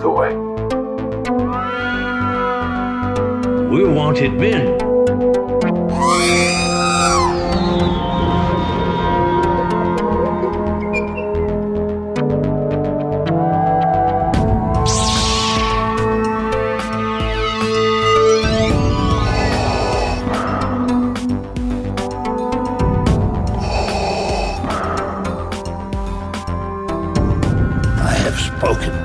Castaway. We're wanted men. I have spoken.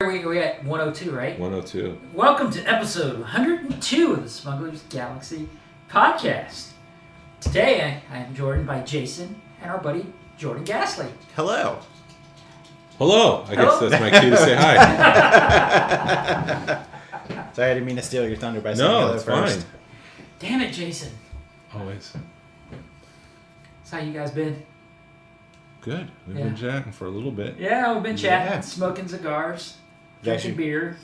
We at 102, right? 102. Welcome to episode 102 of the Smugglers Galaxy podcast. Today I am joined by Jason and our buddy Jordan Ghastly. Hello. Hello. I guess Hello. that's my cue to say hi. Sorry, I didn't mean to steal your thunder by saying No, hello it's first. fine. Damn it, Jason. Always. So how you guys been? Good. We've Yeah. been chatting for a little bit. Yeah, we've been chatting, Yeah. smoking cigars, Yeah, drinking beer.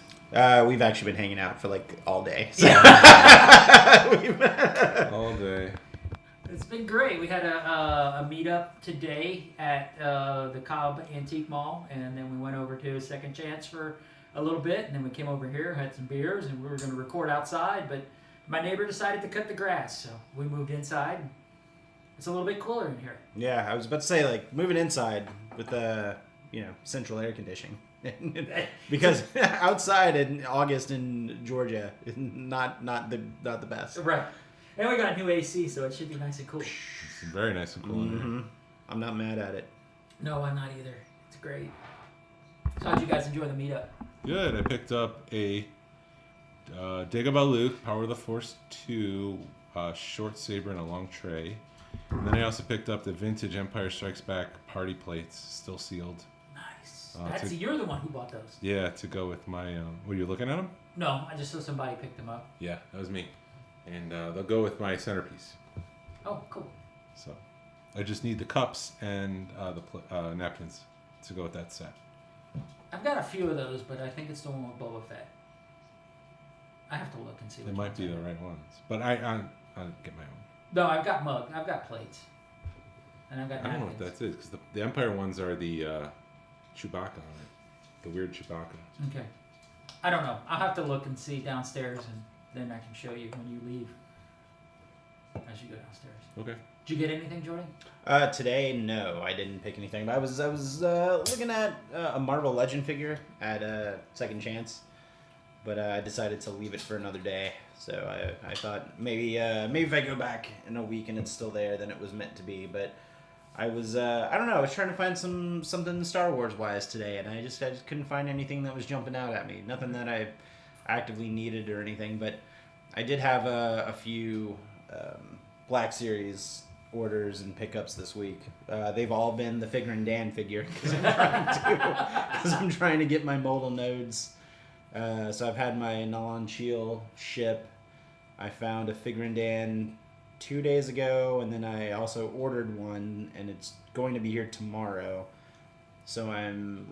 We've actually been hanging out for like all day. So. All day. It's been great. We had a meetup today at the Cobb Antique Mall, and then we went over to Second Chance for a little bit, and then we came over here, had some beers, and we were going to record outside, but my neighbor decided to cut the grass, so we moved inside. It's a little bit cooler in here. Yeah, I was about to say like moving inside with the central air conditioning. Because outside in August in Georgia is not the best. Right. And we got a new AC, so it should be nice and cool. It's very nice and cool in Mm-hmm. I'm not mad at it. No, I'm not either. It's great. So how'd you guys enjoy the meetup? here. Good. I picked up a Dagobah Luke, Power of the Force 2, short saber and a long tray. And then I also picked up the vintage Empire Strikes Back party plates, still sealed. Nice. You're the one who bought those. Yeah, to go with my... were you looking at them? No, I just saw somebody pick them up. Yeah, that was me. And they'll go with my centerpiece. Oh, cool. So I just need the cups and the napkins to go with that set. I've got a few of those, but I think it's the one with Boba Fett. I have to look and see. They which might ones be I the got. right ones, but I'll get my own. No, I've got mug. I've got plates. And I've got I don't know napkins. what that is because the Empire ones are the Chewbacca on it, the weird Chewbacca. Okay. I don't know. I'll have to look and see downstairs, and then I can show you when you leave. As you go downstairs. Okay. Did you get anything, Jordan? Today, no, I didn't pick anything. But I was looking at a Marvel Legend figure at Second Chance, but I decided to leave it for another day. So I thought maybe if I go back in a week and it's still there, then it was meant to be. But I was I don't know. I was trying to find something Star Wars wise today, and I just couldn't find anything that was jumping out at me. Nothing that I actively needed or anything. But I did have a few Black Series orders and pickups this week. They've all been the Figure and Dan figure because I'm trying to get my modal nodes. So I've had my Nalan Cheel ship. I found a Figure and Dan 2 days ago, and then I also ordered one, and it's going to be here tomorrow. So I'm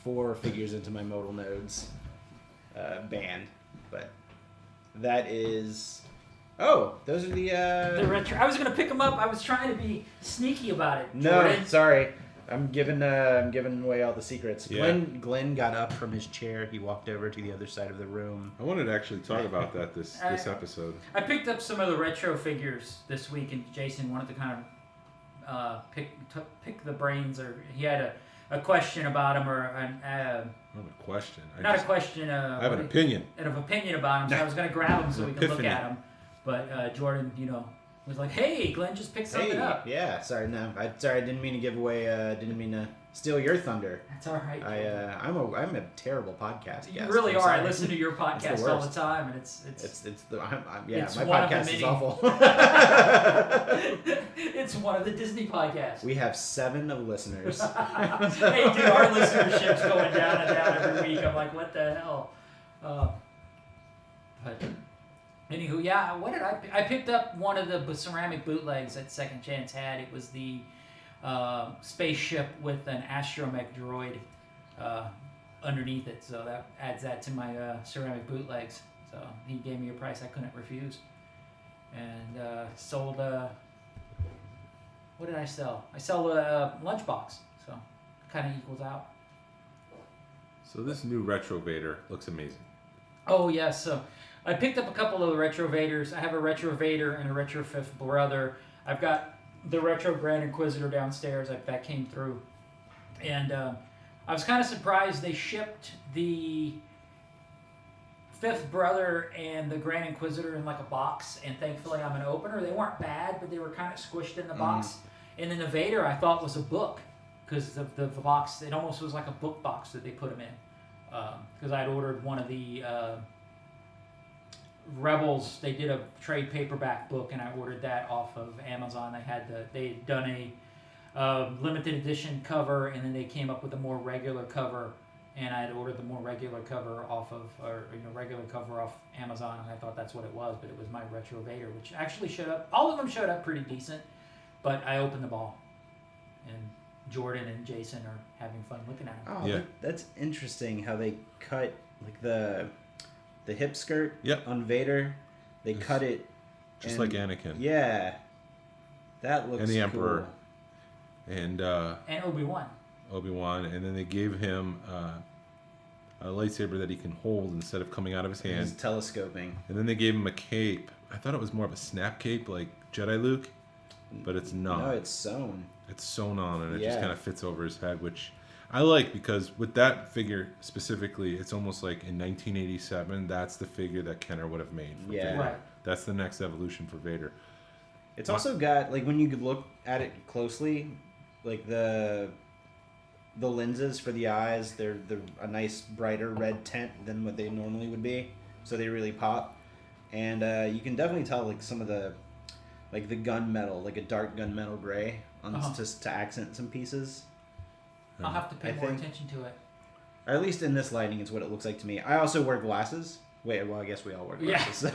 4 figures into my modal nodes band, but that is. Oh, those are the retro. I was gonna pick them up. I was trying to be sneaky about it. No, Jordan. sorry. I'm giving away all the secrets. Yeah. Glenn got up from his chair. He walked over to the other side of the room. I wanted to actually talk about that this episode. I picked up some of the retro figures this week, and Jason wanted to kind of pick the brains, or he had a question about them, or Not a question. not a question. I have an opinion. An opinion about them. So I was going to grab them so we could look Epiphany. at them, but Jordan, was like, "Hey, Glenn, just picked something up." Yeah, sorry, no, I didn't mean to give away. Didn't mean to steal your thunder. That's all right. I'm a terrible podcast. You guest. really I'm are. I sorry. listen to your podcast all the worst. time, and it's my one of the podcast is many. awful. It's one of the Disney podcasts. We have 7 of listeners. Hey, dude, our listenership's going down and down every week. I'm like, what the hell? But anywho, yeah, what did I picked up one of the ceramic bootlegs that Second Chance had. It was the spaceship with an astromech droid underneath it, so that adds that to my ceramic bootlegs. So he gave me a price I couldn't refuse, and sold. What did I sell? I sell a lunchbox, so kind of equals out. So this new Retro Vader looks amazing. Oh yes, so I picked up a couple of the Retro Vaders. I have a Retro Vader and a Retro Fifth Brother. I've got the Retro Grand Inquisitor downstairs that came through, and I was kind of surprised they shipped the Fifth Brother and the Grand Inquisitor in like a box, and thankfully I'm an opener. They weren't bad, but they were kind of squished in the box. And then the Vader I thought was a book, because the box, it almost was like a book box that they put them in. Because I'd ordered one of the Rebels. They did a trade paperback book, and I ordered that off of Amazon. They'd done a limited edition cover, and then they came up with a more regular cover. And I had ordered the more regular cover off Amazon, and I thought that's what it was, but it was my Retro Vader, which actually showed up. All of them showed up pretty decent, but I opened them all, and Jordan and Jason are having fun looking at them. Oh, Yeah. that's interesting how they cut like the hip skirt Yep. on Vader. They cut it Just and- like Anakin. Yeah, that looks And the cool. Emperor. And And Obi-Wan. Obi-Wan, and then they gave him a lightsaber that he can hold instead of coming out of his hand. He's telescoping. And then they gave him a cape. I thought it was more of a snap cape, like Jedi Luke, but it's not. No, it's sewn. It's sewn on, and it just Yeah. kind of fits over his head, which I like, because with that figure specifically, it's almost like in 1987, that's the figure that Kenner would have made for Yeah. Vader. Right. That's the next evolution for Vader. It's also got, like, when you look at it closely, like the lenses for the eyes, they're a nice brighter red tint than what they normally would be, so they really pop. And you can definitely tell, like, some of the gunmetal, like a dark gunmetal gray, on just to accent some pieces. I'll have to pay I more think- attention to it. Or at least in this lighting, is what it looks like to me. I also wear glasses. Wait, well, I guess we all wear Yeah. glasses.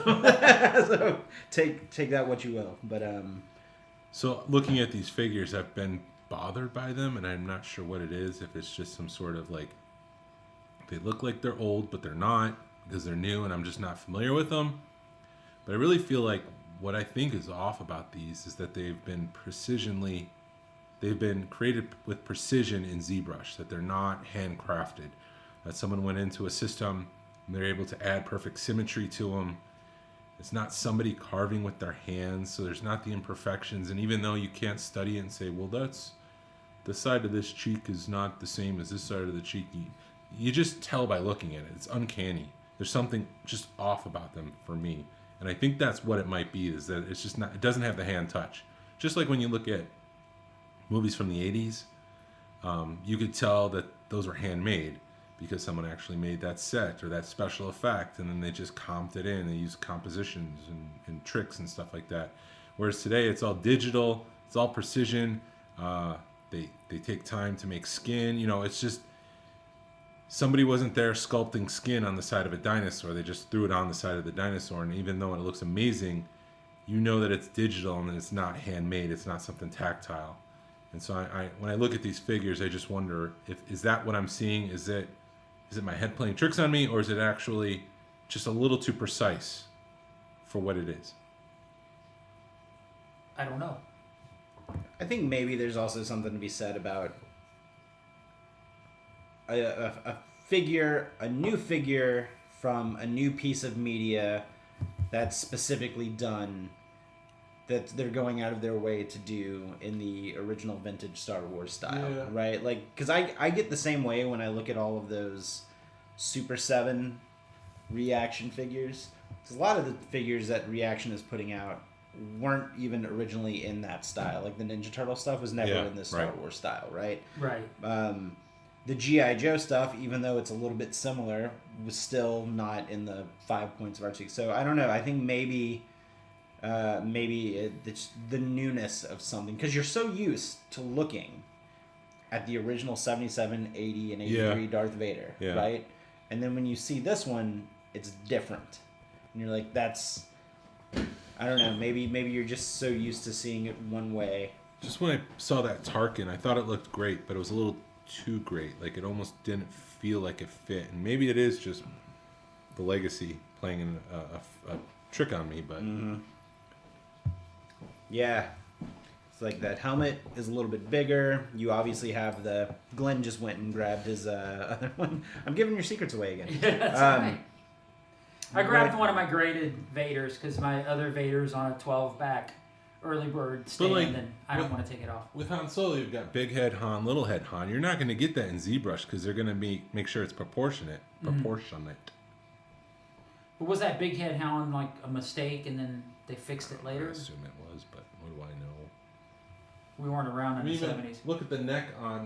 So take that what you will. But So looking at these figures, I've been bothered by them, and I'm not sure what it is. If it's just some sort of like, they look like they're old, but they're not, because they're new, and I'm just not familiar with them. But I really feel like what I think is off about these is that they've been created with precision in ZBrush, that they're not handcrafted, that someone went into a system and they're able to add perfect symmetry to them. It's not somebody carving with their hands, so there's not the imperfections. And even though you can't study it and say, well, that's the side of this cheek is not the same as this side of the cheek, you just tell by looking at it. It's uncanny. There's something just off about them for me. And I think that's what it might be, is that it's just not, it doesn't have the hand touch. Just like when you look at movies from the 80s, you could tell that those were handmade because someone actually made that set or that special effect, and then they just comped it in. They used compositions and tricks and stuff like that. Whereas today, it's all digital, it's all precision. They take time to make skin. You know, it's just, somebody wasn't there sculpting skin on the side of a dinosaur. They just threw it on the side of the dinosaur, and even though it looks amazing, you know that it's digital and it's not handmade. It's not something tactile. And so I when I look at these figures, I just wonder, is that what I'm seeing? Is it my head playing tricks on me, or is it actually just a little too precise for what it is? I don't know. I think maybe there's also something to be said about a new figure from a new piece of media that's specifically done, that they're going out of their way to do in the original vintage Star Wars style, Yeah. right? Like, because I get the same way when I look at all of those Super 7 Reaction figures. 'Cause a lot of the figures that Reaction is putting out weren't even originally in that style. Like the Ninja Turtle stuff was never Yeah, in this Star right. Wars style, right? Right. The G.I. Joe stuff, even though it's a little bit similar, was still not in the 5 points of Archie. So I don't know. I think maybe it's the newness of something, because you're so used to looking at the original 77, 80, and 83 Yeah. Darth Vader, Yeah. right? And then when you see this one, it's different, and you're like, that's, I don't know. Maybe you're just so used to seeing it one way. Just when I saw that Tarkin, I thought it looked great, but it was a little too great. Like, it almost didn't feel like it fit. And maybe it is just the Legacy playing a trick on me, but Yeah. It's like that helmet is a little bit bigger. You obviously have the... Glenn just went and grabbed his other one. I'm giving your secrets away again. Yeah, that's right. I grabbed one of my graded Vaders because my other Vader's on a 12 back early bird stand, and I don't want to take it off. with Han Solo, you've got big head Han, little head Han. You're not going to get that in ZBrush because they're going to make sure it's proportionate. Proportionate. But was that big head hound like a mistake, and then they fixed it I later? assume it was, but what do I know? We weren't around in the Even 70s. look at the neck on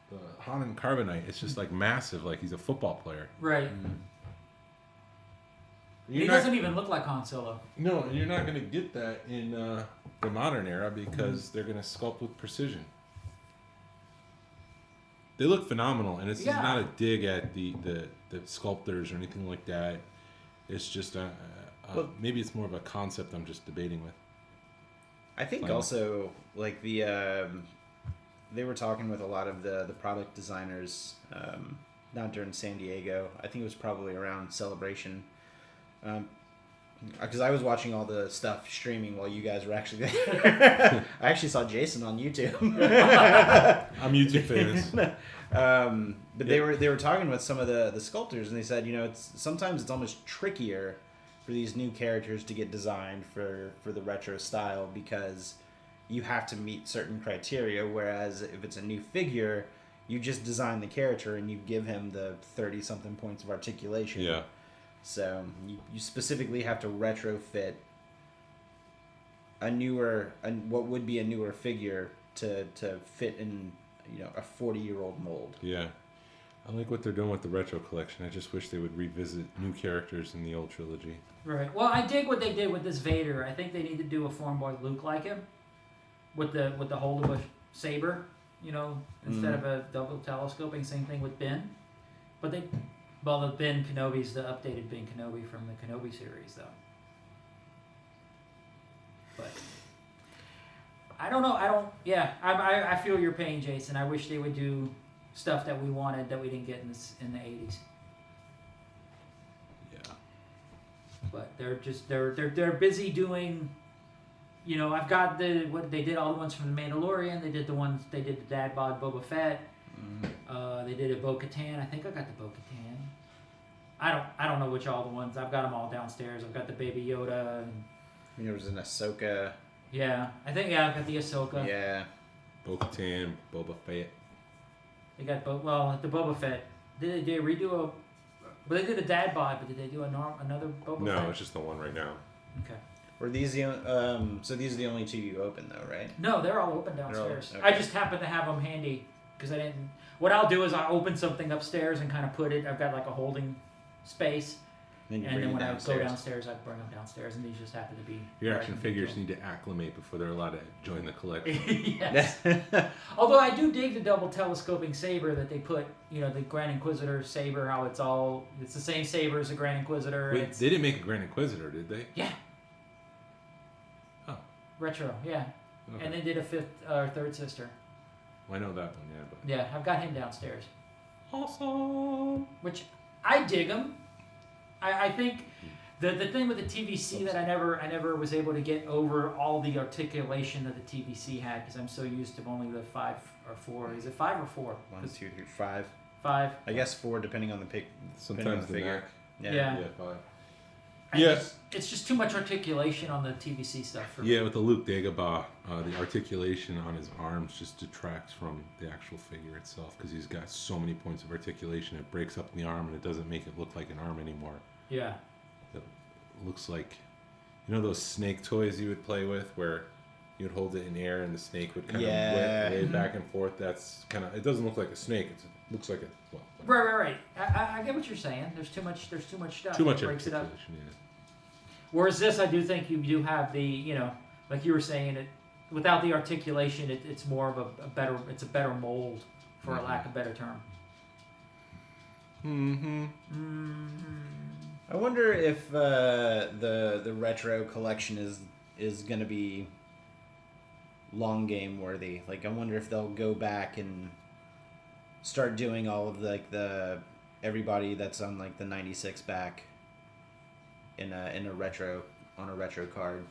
the Han and Carbonite. It's just like massive, like he's a football player. Right. He doesn't even look like Han Solo. No, and you're not going to get that in the modern era because they're going to sculpt with precision. They look phenomenal, and it's Yeah. not a dig at the sculptors or anything like that. It's just maybe it's more of a concept I'm just debating with. I think also, like, they were talking with a lot of the product designers, not during San Diego. I think it was probably around Celebration. Because I was watching all the stuff streaming while you guys were actually there. I actually saw Jason on YouTube. I'm YouTube famous. But they were talking with some of the sculptors, and they said, sometimes it's almost trickier for these new characters to get designed for the retro style because you have to meet certain criteria, whereas if it's a new figure, you just design the character and you give him the 30-something points of articulation. Yeah. So you specifically have to retrofit what would be a newer figure to fit in a 40-year-old mold. Yeah. I like what they're doing with the retro collection. I just wish they would revisit new characters in the old trilogy. Right. Well, I dig what they did with this Vader. I think they need to do a form boy Luke like him, with the hold of a saber, instead of a double telescoping. Same thing with Ben, but the Ben Kenobi's the updated Ben Kenobi from the Kenobi series, though. But I don't know. I feel your pain, Jason. I wish they would do stuff that we wanted that we didn't get in the 80s. Yeah. But they're busy doing. I've got what they did, all the ones from the Mandalorian. They did the Dad Bod Boba Fett. They did a Bo-Katan. I think I got the Bo-Katan. I don't know which all the ones. I've got them all downstairs. I've got the Baby Yoda. And, There was an Ahsoka. yeah, I've got the Ahsoka. Yeah. Bo-Katan, Boba Fett. They got the Boba Fett. Did they redo but they did a Dad Bod, but did they do another Boba Fett? No, it's just the one right now. Okay. Were these so these are the only two you opened though, right? No, they're all open downstairs. Okay. I just happen to have them handy because I didn't. What I'll do is I open something upstairs and kind of put it. I've got like a holding space, Then and then when I go downstairs, I bring them downstairs, and these just happen to be. Your where I action can figures control. need to acclimate before they're allowed to join the collection. Yes. Although I do dig the double telescoping saber that they put. The Grand Inquisitor saber. How it's the same saber as the Grand Inquisitor. Wait, they didn't make a Grand Inquisitor, did they? Yeah. Oh. Retro, yeah. Okay. And they did a third sister. Well, I know that one, yeah. But Yeah, I've got him downstairs. awesome. Which I dig him. I think the thing with the TVC that I never was able to get over all the articulation that the TVC had because I'm so used to only the 5 or 4. Is it 5 or 4? 1, 2, 3, 5. 5. I guess 4, depending on the pick. Sometimes the figure. neck. Yeah. Yeah. Yeah, 5. Yes. It's just too much articulation on the TVC stuff for me. Yeah, with the Luke Dagobah, the articulation on his arms just detracts from the actual figure itself because he's got so many points of articulation. It breaks up the arm and it doesn't make it look like an arm anymore. Yeah. It looks like, those snake toys you would play with where you would hold it in air and the snake would kind of wave back and forth. That's kind of, it doesn't look like a snake. It looks like Right. I get what you're saying. There's too much stuff. too much that breaks it up. articulation. Yeah. Whereas this, I do think you do have the, like you were saying, without the articulation, it's more of a better mold, for a lack of a better term. I wonder if the retro collection is going to be long game worthy. Like, I wonder if they'll go back and start doing all of the everybody that's on like the 96 back in a retro on a retro card.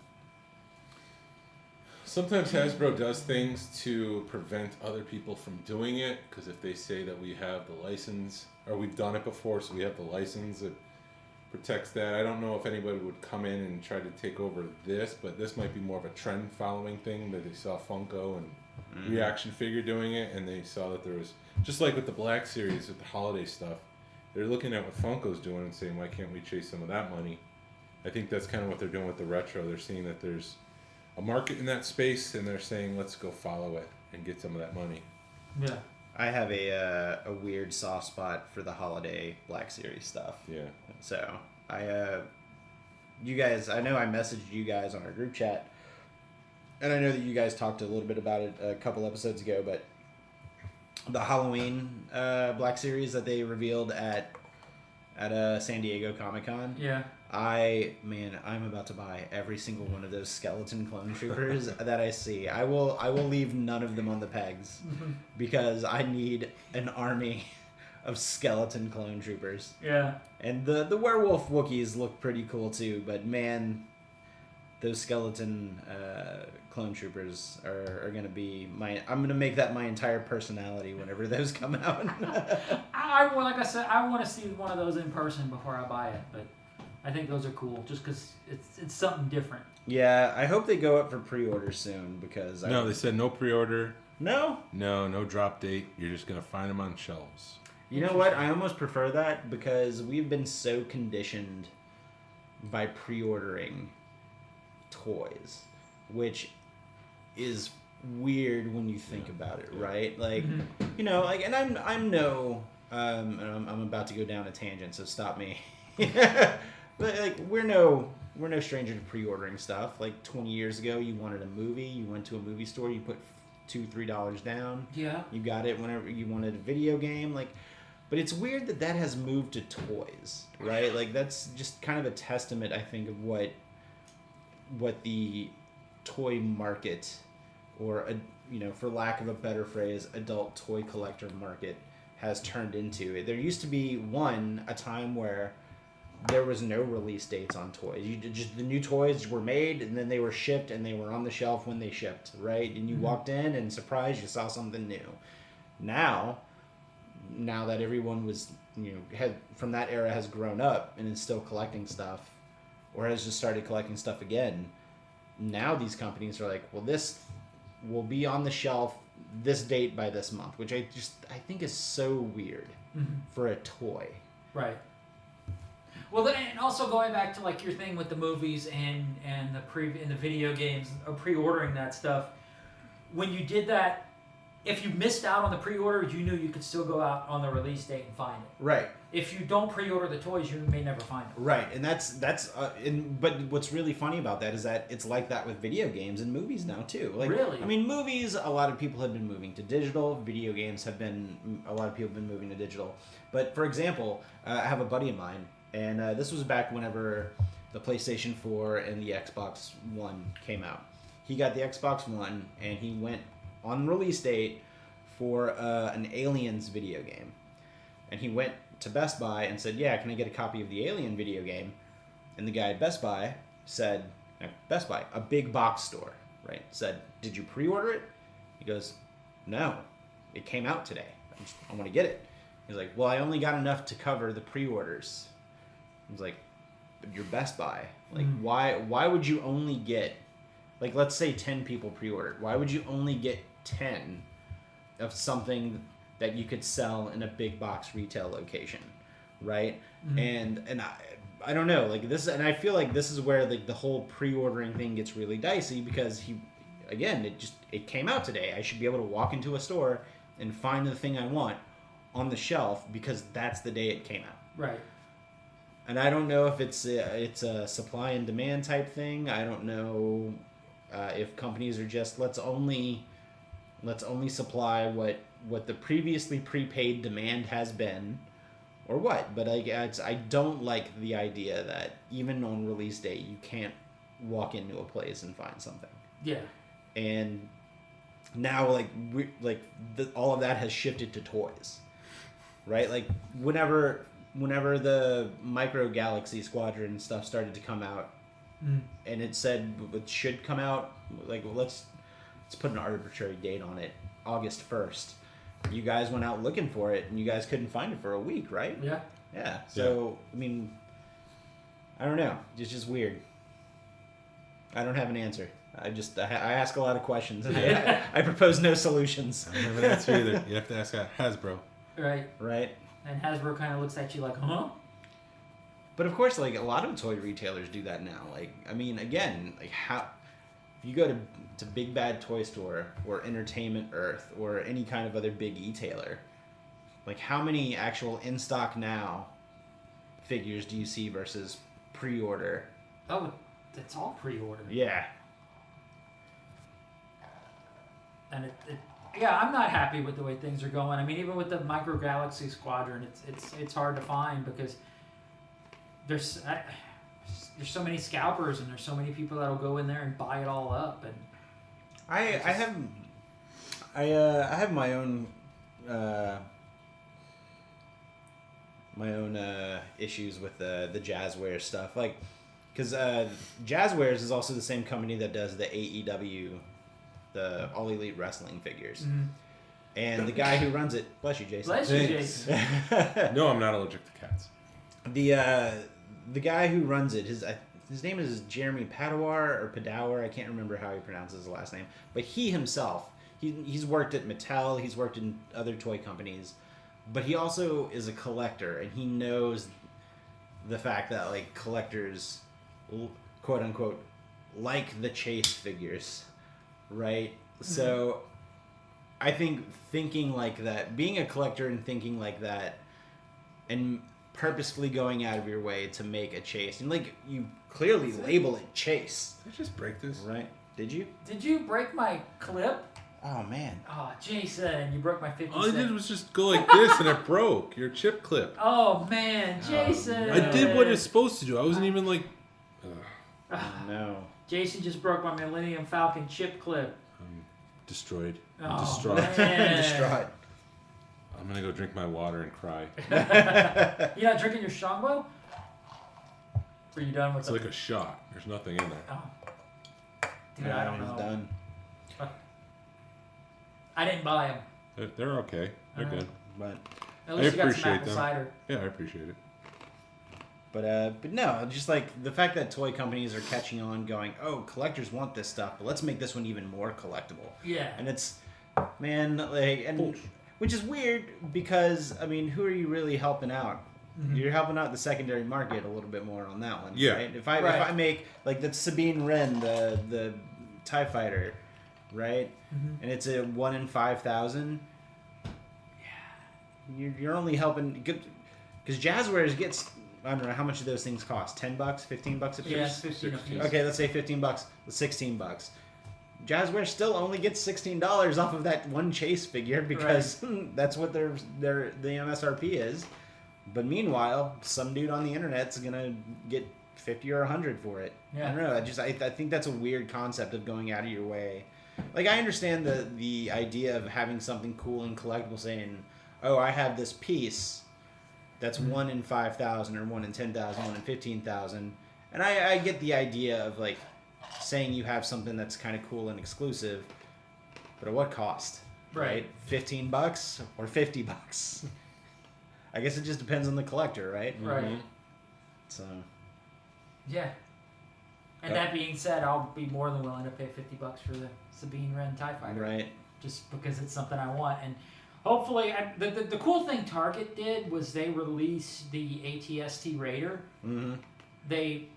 Sometimes Hasbro does things to prevent other people from doing it, because if they say that we have the license, or we've done it before, so we have the license, it protects that. I don't know if anybody would come in and try to take over this, but this might be more of a trend following thing, that they saw Funko and Reaction Figure doing it, and they saw that there was, just like with the Black Series, with the holiday stuff, they're looking at what Funko's doing and saying, why can't we chase some of that money? I think that's kind of what they're doing with the retro. They're seeing that there's a market in that space, and they're saying, let's go follow it and get some of that money. Yeah. I have a weird soft spot for the holiday Black Series stuff. Yeah. So you guys, I know I messaged you guys on our group chat, and I know that you guys talked a little bit about it a couple episodes ago, but the Halloween Black Series that they revealed at San Diego Comic-Con. Yeah. I'm about to buy every single one of those skeleton clone troopers that I see. I will leave none of them on the pegs because I need an army of skeleton clone troopers. Yeah. And the werewolf Wookiees look pretty cool too, but man, those skeleton clone troopers are gonna be I'm gonna make that my entire personality whenever those come out. Like I said, I want to see one of those in person before I buy it, but I think those are cool just because it's something different. Yeah, I hope they go up for pre-order soon because No, they said no pre-order. No? No drop date. You're just going to find them on shelves. You know what? I almost prefer that because we've been so conditioned by pre-ordering toys, which is weird when you think about it, right? Like, you know, like, and I'm no, I'm about to go down a tangent, so stop me. But like, we're no stranger to pre-ordering stuff. Like 20 years ago, you wanted a movie, you went to a movie store, you put $2-3 down. Yeah. You got it whenever you wanted a video game, like. But it's weird that has moved to toys, right? Like that's just kind of a testament, I think, of what the toy market, or for lack of a better phrase, adult toy collector market has turned into. There used to be a time where there was no release dates on toys. The new toys were made and then they were shipped and they were on the shelf when they shipped, right? And you walked in and surprised, you saw something new. Now that everyone was, from that era has grown up and is still collecting stuff, or has just started collecting stuff again, now these companies are like, well, this will be on the shelf this date by this month, which I think is so weird for a toy. Right. Well, and also going back to like your thing with the movies and the video games, or pre-ordering that stuff, when you did that, if you missed out on the pre-order, you knew you could still go out on the release date and find it. Right. If you don't pre-order the toys, you may never find them. Right, and but what's really funny about that is that it's like that with video games and movies now too. Like, really? I mean, movies, a lot of people have been moving to digital. Video games a lot of people have been moving to digital. But for example, I have a buddy of mine, and this was back whenever the PlayStation 4 and the Xbox One came out. He got the Xbox One, and he went on release date for an Aliens video game. And he went to Best Buy and said, yeah, can I get a copy of the Alien video game? And the guy at Best Buy said, Best Buy, a big box store, right? Said, did you pre-order it? He goes, no, it came out today. I want to get it. He's like, well, I only got enough to cover the pre-orders. I was like, but you're Best Buy. Like, why would you only get, like, let's say 10 people pre-ordered. Why would you only get 10 of something that you could sell in a big box retail location, right? And I don't know, like this, and I feel like this is where the whole pre-ordering thing gets really dicey, because it came out today. I should be able to walk into a store and find the thing I want on the shelf because that's the day it came out. Right. And I don't know if it's a supply and demand type thing. I don't know if companies are just let's only supply what the previously prepaid demand has been, or what. But I don't like the idea that even on release day you can't walk into a place and find something. Yeah. And now all of that has shifted to toys, right? Like whenever the Micro Galaxy Squadron stuff started to come out, and it said it should come out, like let's put an arbitrary date on it, August 1st. You guys went out looking for it, and you guys couldn't find it for a week, right? Yeah. Yeah. So I mean, I don't know. It's just weird. I don't have an answer. I ask a lot of questions, and I propose no solutions. I don't have an answer either. You have to ask Hasbro. Right. Right. And Hasbro kind of looks at you like, huh? But of course, like a lot of toy retailers do that now. Like, I mean, again, like how if you go to Big Bad Toy Store or Entertainment Earth or any kind of other big e-tailer, like how many actual in stock now figures do you see versus pre-order? Oh, it's all pre-order. Yeah. And yeah, I'm not happy with the way things are going. I mean, even with the Micro Galaxy Squadron, it's hard to find because there's so many scalpers and there's so many people that'll go in there and buy it all up. And I have my own issues with the Jazwares stuff, like because Jazewares is also the same company that does the AEW, the All Elite Wrestling figures, and the guy who runs it, bless you, Jason. Bless you, Jason. No, I'm not allergic to cats. The guy who runs it, his name is Jeremy Padawar, I can't remember how he pronounces his last name, but he himself, he's worked at Mattel, he's worked in other toy companies, but he also is a collector, and he knows the fact that like collectors, quote unquote, like the chase figures, right? So I think thinking like that, being a collector and thinking like that, and purposefully going out of your way to make a chase, and like you clearly label it chase. Did I just break this? Right? Did you? Did you break my clip? Oh man. Oh, Jason, you broke my 50 All I cent. did was just go like this and it broke. Your chip clip. Oh man, Jason. I did what it's supposed to do. I wasn't even like. Oh, no. Jason just broke my Millennium Falcon chip clip. I'm destroyed. Oh, I'm distraught. man. Distraught. I'm gonna go drink my water and cry. You're not drinking your Strongbow? Are you done with It's like a shot. There's nothing in there. Oh. Dude, I don't know. He's done. I didn't buy them. They're okay. They're good. But At least you got some appreciate apple them. cider. Yeah, I appreciate it. But no, just like the fact that toy companies are catching on, going, oh, collectors want this stuff, but let's make this one even more collectible. Yeah. And it's, man, like, and which is weird because I mean, who are you really helping out? You're helping out the secondary market a little bit more on that one. Yeah. Right? If I make like the Sabine Wren, the TIE fighter, right? And it's a 1 in 5,000. Yeah. You're only helping because Jazewares gets, I don't know how much do those things cost. $10, $15 a piece. Yeah, 15 a piece. Okay, let's say $15, $16. Jazzwares still only gets $16 off of that one chase figure because that's what the MSRP is. But meanwhile, some dude on the internet's gonna get 50 or 100 for it. Yeah. I don't know. I think that's a weird concept of going out of your way. Like I understand the idea of having something cool and collectible, saying, "Oh, I have this piece that's 1 in 5,000 or 1 in 10,000, 1 in 15,000," and I get the idea of like saying you have something that's kind of cool and exclusive, but at what cost? Right. $15 or $50? I guess it just depends on the collector, right? Right. So. Yeah. And that being said, I'll be more than willing to pay $50 for the Sabine Wren TIE Fighter. Right. Just because it's something I want. And hopefully, the cool thing Target did was they released the ATST Raider. Mm-hmm. They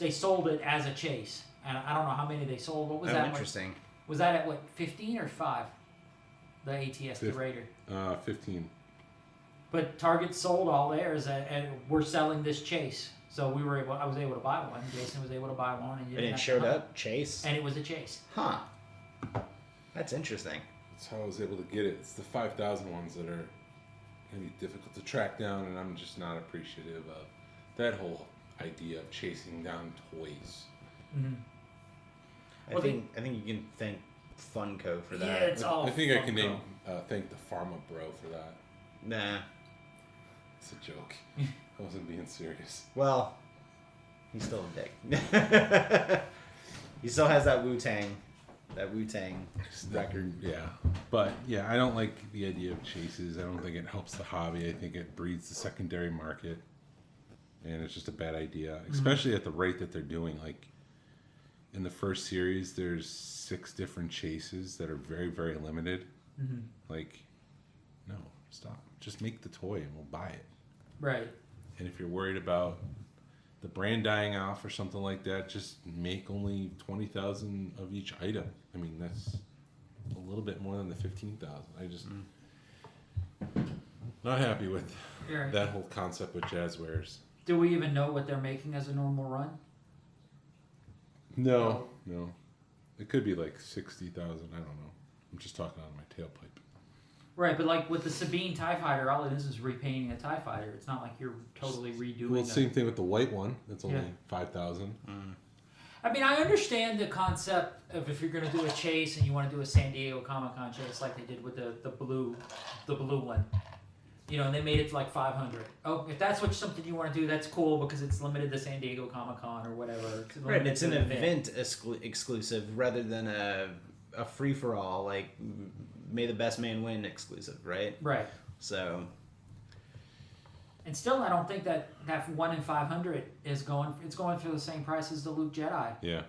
sold it as a chase. And I don't know how many they sold. What was that? Interesting. Was that at what, 15 or 5? The ATST Raider. 15. But Target sold all theirs, and we're selling this chase. So I was able to buy one. Jason was able to buy one, and it showed up chase. And it was a chase. Huh. That's interesting. That's how I was able to get it. It's the 5,000 ones that are going to be difficult to track down, and I'm just not appreciative of that whole idea of chasing down toys. Mm-hmm. I think you can thank Funko for that. Yeah, it's all. I think I can Funko. thank the Pharma Bro for that. Nah. It's a joke. I wasn't being serious. Well, he's still a dick. He still has that Wu-Tang record. Yeah. But, yeah, I don't like the idea of chases. I don't think it helps the hobby. I think it breeds the secondary market. And it's just a bad idea, especially at the rate that they're doing. Like, in the first series, there's 6 different chases that are very, very limited. Mm-hmm. Like, no, stop. Just make the toy and we'll buy it. Right. And if you're worried about the brand dying off or something like that, just make only 20,000 of each item. I mean, that's a little bit more than the 15,000. I just not happy with that whole concept with Jazwares. Do we even know what they're making as a normal run? No. It could be like 60,000. I don't know. I'm just talking out of my tailpipe. Right, but like with the Sabine TIE Fighter, all it is repainting a TIE Fighter. It's not like you're totally redoing Well, it. same thing with the white one. That's only 5,000. I mean, I understand the concept of if you're going to do a chase and you want to do a San Diego Comic-Con chase like they did with the blue one. You know, and they made it to like 500. Oh, if that's something you want to do, that's cool because it's limited to San Diego Comic-Con or whatever. Right, it's an event exclusive rather than a free-for-all, like may the best man win exclusive, right? Right. So... And still, I don't think that 1 in 500 is going... It's going for the same price as the Luke Jedi. Yeah.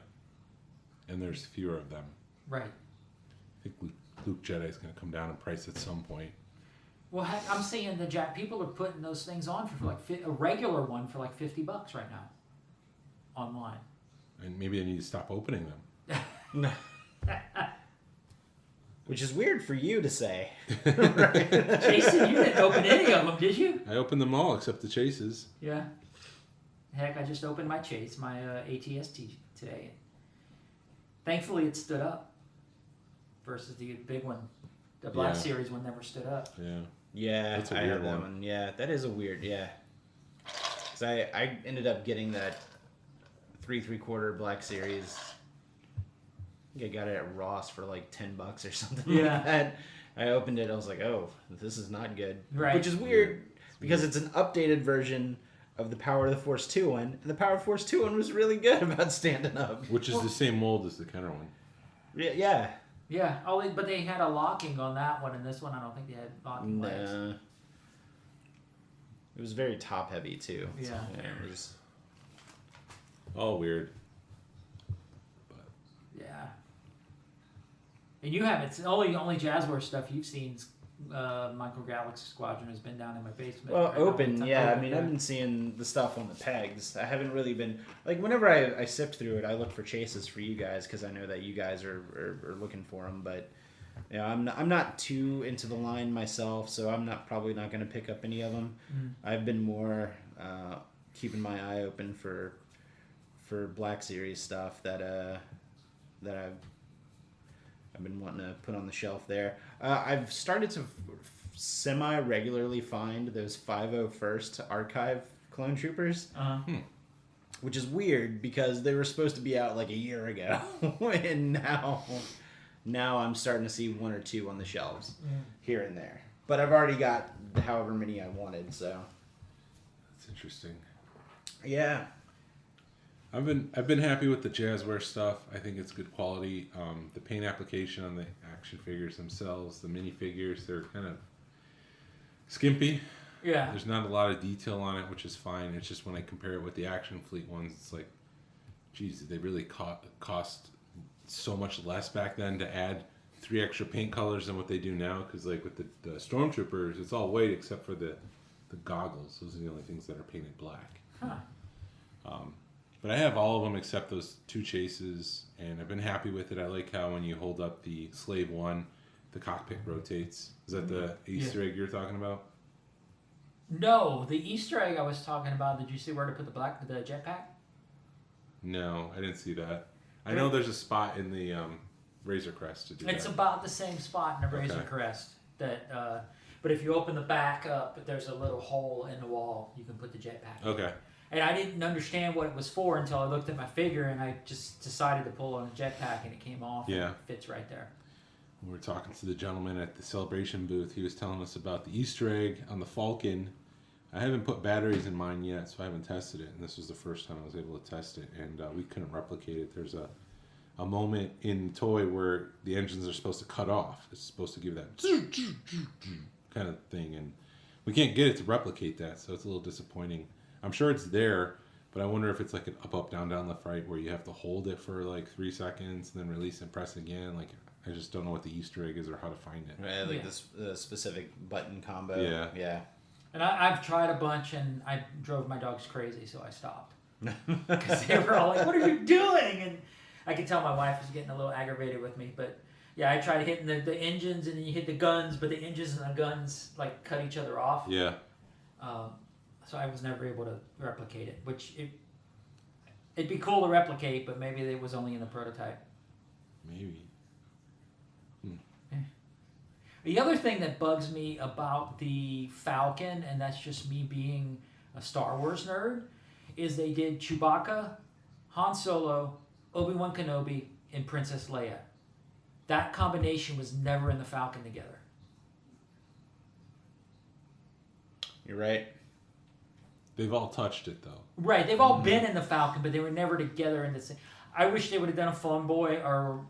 And there's fewer of them. Right. I think Luke Jedi is going to come down in price at some point. Well, heck, I'm seeing people are putting those things on for like a regular one for like $50 right now, online. And maybe I need to stop opening them. Which is weird for you to say. Jason, you didn't open any of them, did you? I opened them all except the chases. Yeah. Heck, I just opened my chase, my ATST today. Thankfully, it stood up versus the big one. The Black Series one never stood up. Yeah. Yeah, that's a I weird had that one. Yeah, that is a weird, Because I ended up getting that 3 3/4 Black Series. I think I got it at Ross for like $10 or something like that. I opened it, I was like, oh, this is not good. Right. Which is weird because it's an updated version of the Power of the Force 2 one, and the Power of the Force 2 one was really good about standing up. Which is the same mold as the Kenner one. Yeah. Yeah, but they had a locking on that one, and this one I don't think they had locking legs. It was very top heavy too. Yeah. It was all weird. But yeah. And you haven't only Jazzwares stuff you've seen. Micro Galaxy Squadron has been down in my basement. well open. Yeah, I mean yeah. I've been seeing the stuff on the pegs. I haven't really been like whenever I sift through it, I look for chases for you guys because I know that you guys are looking for them. But you know, I'm not too into the line myself, so I'm probably not going to pick up any of them. I've been more keeping my eye open for Black Series stuff that I've been wanting to put on the shelf there. I've started to semi-regularly find those 501st Archive Clone Troopers, which is weird because they were supposed to be out like a year ago, and now I'm starting to see 1 or 2 on the shelves here and there. But I've already got however many I wanted, so that's interesting. Yeah. I've been happy with the Jazzware stuff. I think it's good quality. The paint application on the action figures themselves, the minifigures, they're kind of skimpy. Yeah. There's not a lot of detail on it, which is fine. It's just when I compare it with the Action Fleet ones, it's like, geez, did they really cost so much less back then to add 3 extra paint colors than what they do now? Because like with the Stormtroopers, it's all white except for the goggles. Those are the only things that are painted black. Huh. But I have all of them except those 2 chases, and I've been happy with it. I like how when you hold up the Slave 1, the cockpit rotates. Is that the Easter egg you're talking about? No, the Easter egg I was talking about, did you see where to put the jetpack? No, I didn't see that. I know there's a spot in the Razor Crest to do It's that. about the same spot in the Razor Crest. But if you open the back up, there's a little hole in the wall. You can put the jetpack in. Okay. And I didn't understand what it was for until I looked at my figure, and I just decided to pull on the jetpack, and it came off. Yeah. And it fits right there. We were talking to the gentleman at the Celebration booth. He was telling us about the Easter egg on the Falcon. I haven't put batteries in mine yet, so I haven't tested it. And this was the first time I was able to test it, and we couldn't replicate it. There's a moment in the toy where the engines are supposed to cut off. It's supposed to give that kind of thing, and we can't get it to replicate that, so it's a little disappointing. I'm sure it's there, but I wonder if it's like an up, down, left, right, where you have to hold it for like 3 seconds and then release and press again. Like, I just don't know what the Easter egg is or how to find it. Right, like this specific button combo. Yeah. Yeah. And I've tried a bunch, and I drove my dogs crazy, so I stopped. Because they were all like, "What are you doing?" And I could tell my wife was getting a little aggravated with me. But yeah, I tried hitting the engines, and then you hit the guns, but the engines and the guns like cut each other off. Yeah. So I was never able to replicate it, which it'd be cool to replicate, but maybe it was only in the prototype. Maybe. The other thing that bugs me about the Falcon, and that's just me being a Star Wars nerd, is they did Chewbacca, Han Solo, Obi-Wan Kenobi, and Princess Leia. That combination was never in the Falcon together. You're right. They've all touched it, though. Right, they've all been in the Falcon, but they were never together in the same. I wish they would have done a Farm Boy,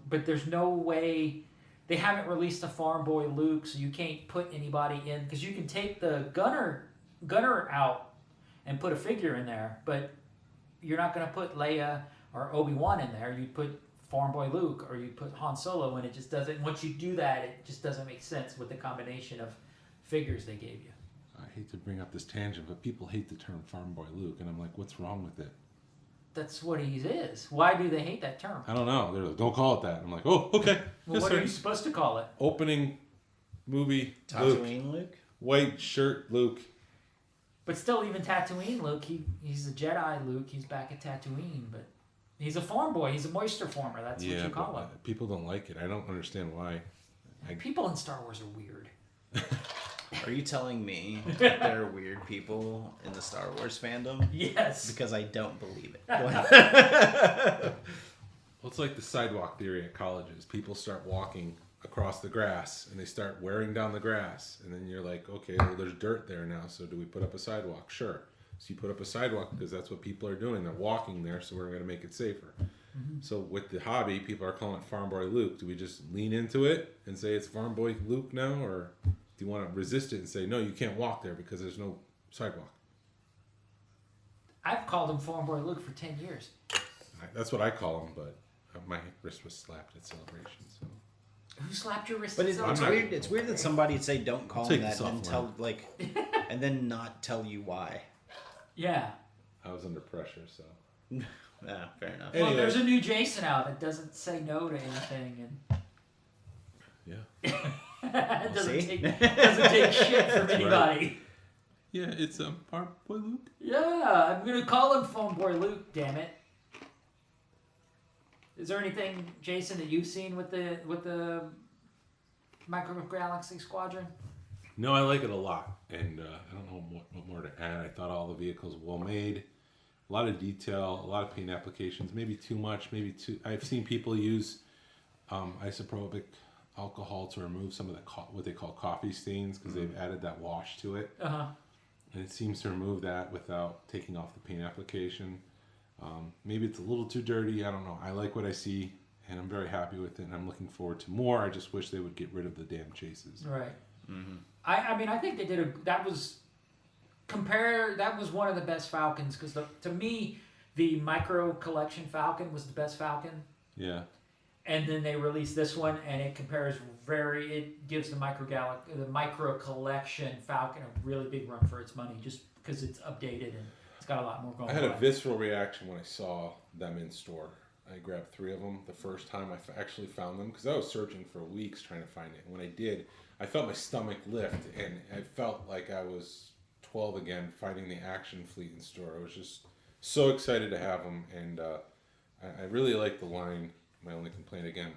but there's no way. They haven't released a Farm Boy Luke, so you can't put anybody in, because you can take the gunner out and put a figure in there, but you're not going to put Leia or Obi-Wan in there. You put Farm Boy Luke, or you put Han Solo, and it just doesn't. Once you do that, it just doesn't make sense with the combination of figures they gave you. I hate to bring up this tangent, but people hate the term Farm Boy Luke, and I'm like, what's wrong with it? That's what he is. Why do they hate that term? I don't know. They're like, don't call it that. I'm like, oh, okay. Well, Yes, what sir. are you supposed to call it? Opening movie Luke. Tatooine Luke? White shirt Luke. But still, even Tatooine Luke, he's a Jedi Luke. He's back at Tatooine, but he's a farm boy. He's a moisture farmer. That's what you call but him. people don't like it. I don't understand why. People in Star Wars are weird. Are you telling me that there are weird people in the Star Wars fandom? Yes. Because I don't believe it. Well, it's like the sidewalk theory at colleges. People start walking across the grass and they start wearing down the grass. And then you're like, okay, well, there's dirt there now. So do we put up a sidewalk? Sure. So you put up a sidewalk because that's what people are doing. They're walking there, so we're going to make it safer. Mm-hmm. So with the hobby, people are calling it Farm Boy Luke. Do we just lean into it and say it's Farm Boy Luke now? Or do you want to resist it and say, no, you can't walk there because there's no sidewalk? I've called him Farm Boy Luke for 10 years. That's what I call him, but my wrist was slapped at Celebration. So. Who slapped your wrist? But it's not- weird. It's weird that somebody'd say don't call him Take that this and offline. and then not tell you why. Yeah. I was under pressure, so. Yeah, fair enough. Well, Anyway. there's a new Jason out that doesn't say no to anything, and Yeah. it doesn't See? take shit from anybody. Yeah, it's Farm Boy Luke. Yeah, I'm gonna call him Farm Boy Luke. Damn it. Is there anything, Jason, that you've seen with the Micro Galaxy Squadron? No, I like it a lot, and I don't know what more to add. I thought all the vehicles were well made, a lot of detail, a lot of paint applications. Maybe too much, maybe too. I've seen people use isopropyl alcohol to remove some of the what they call coffee stains because they've added that wash to it, and it seems to remove that without taking off the paint application. Maybe it's a little too dirty. I don't know. I like what I see, and I'm very happy with it, and I'm looking forward to more. I just wish they would get rid of the damn chases. Right. Mm-hmm. I mean, I think they did that was one of the best Falcons, because to me, the Micro Collection Falcon was the best Falcon. Yeah. And then they released this one, and it compares it gives the Micro Collection Falcon a really big run for its money, just because it's updated and it's got a lot more going on. I had a visceral reaction when I saw them in store. I grabbed 3 of them the first time I actually found them, because I was searching for weeks trying to find it. And when I did, I felt my stomach lift, and I felt like I was 12 again, fighting the action fleet in store. I was just so excited to have them, and I really like the line. My only complaint again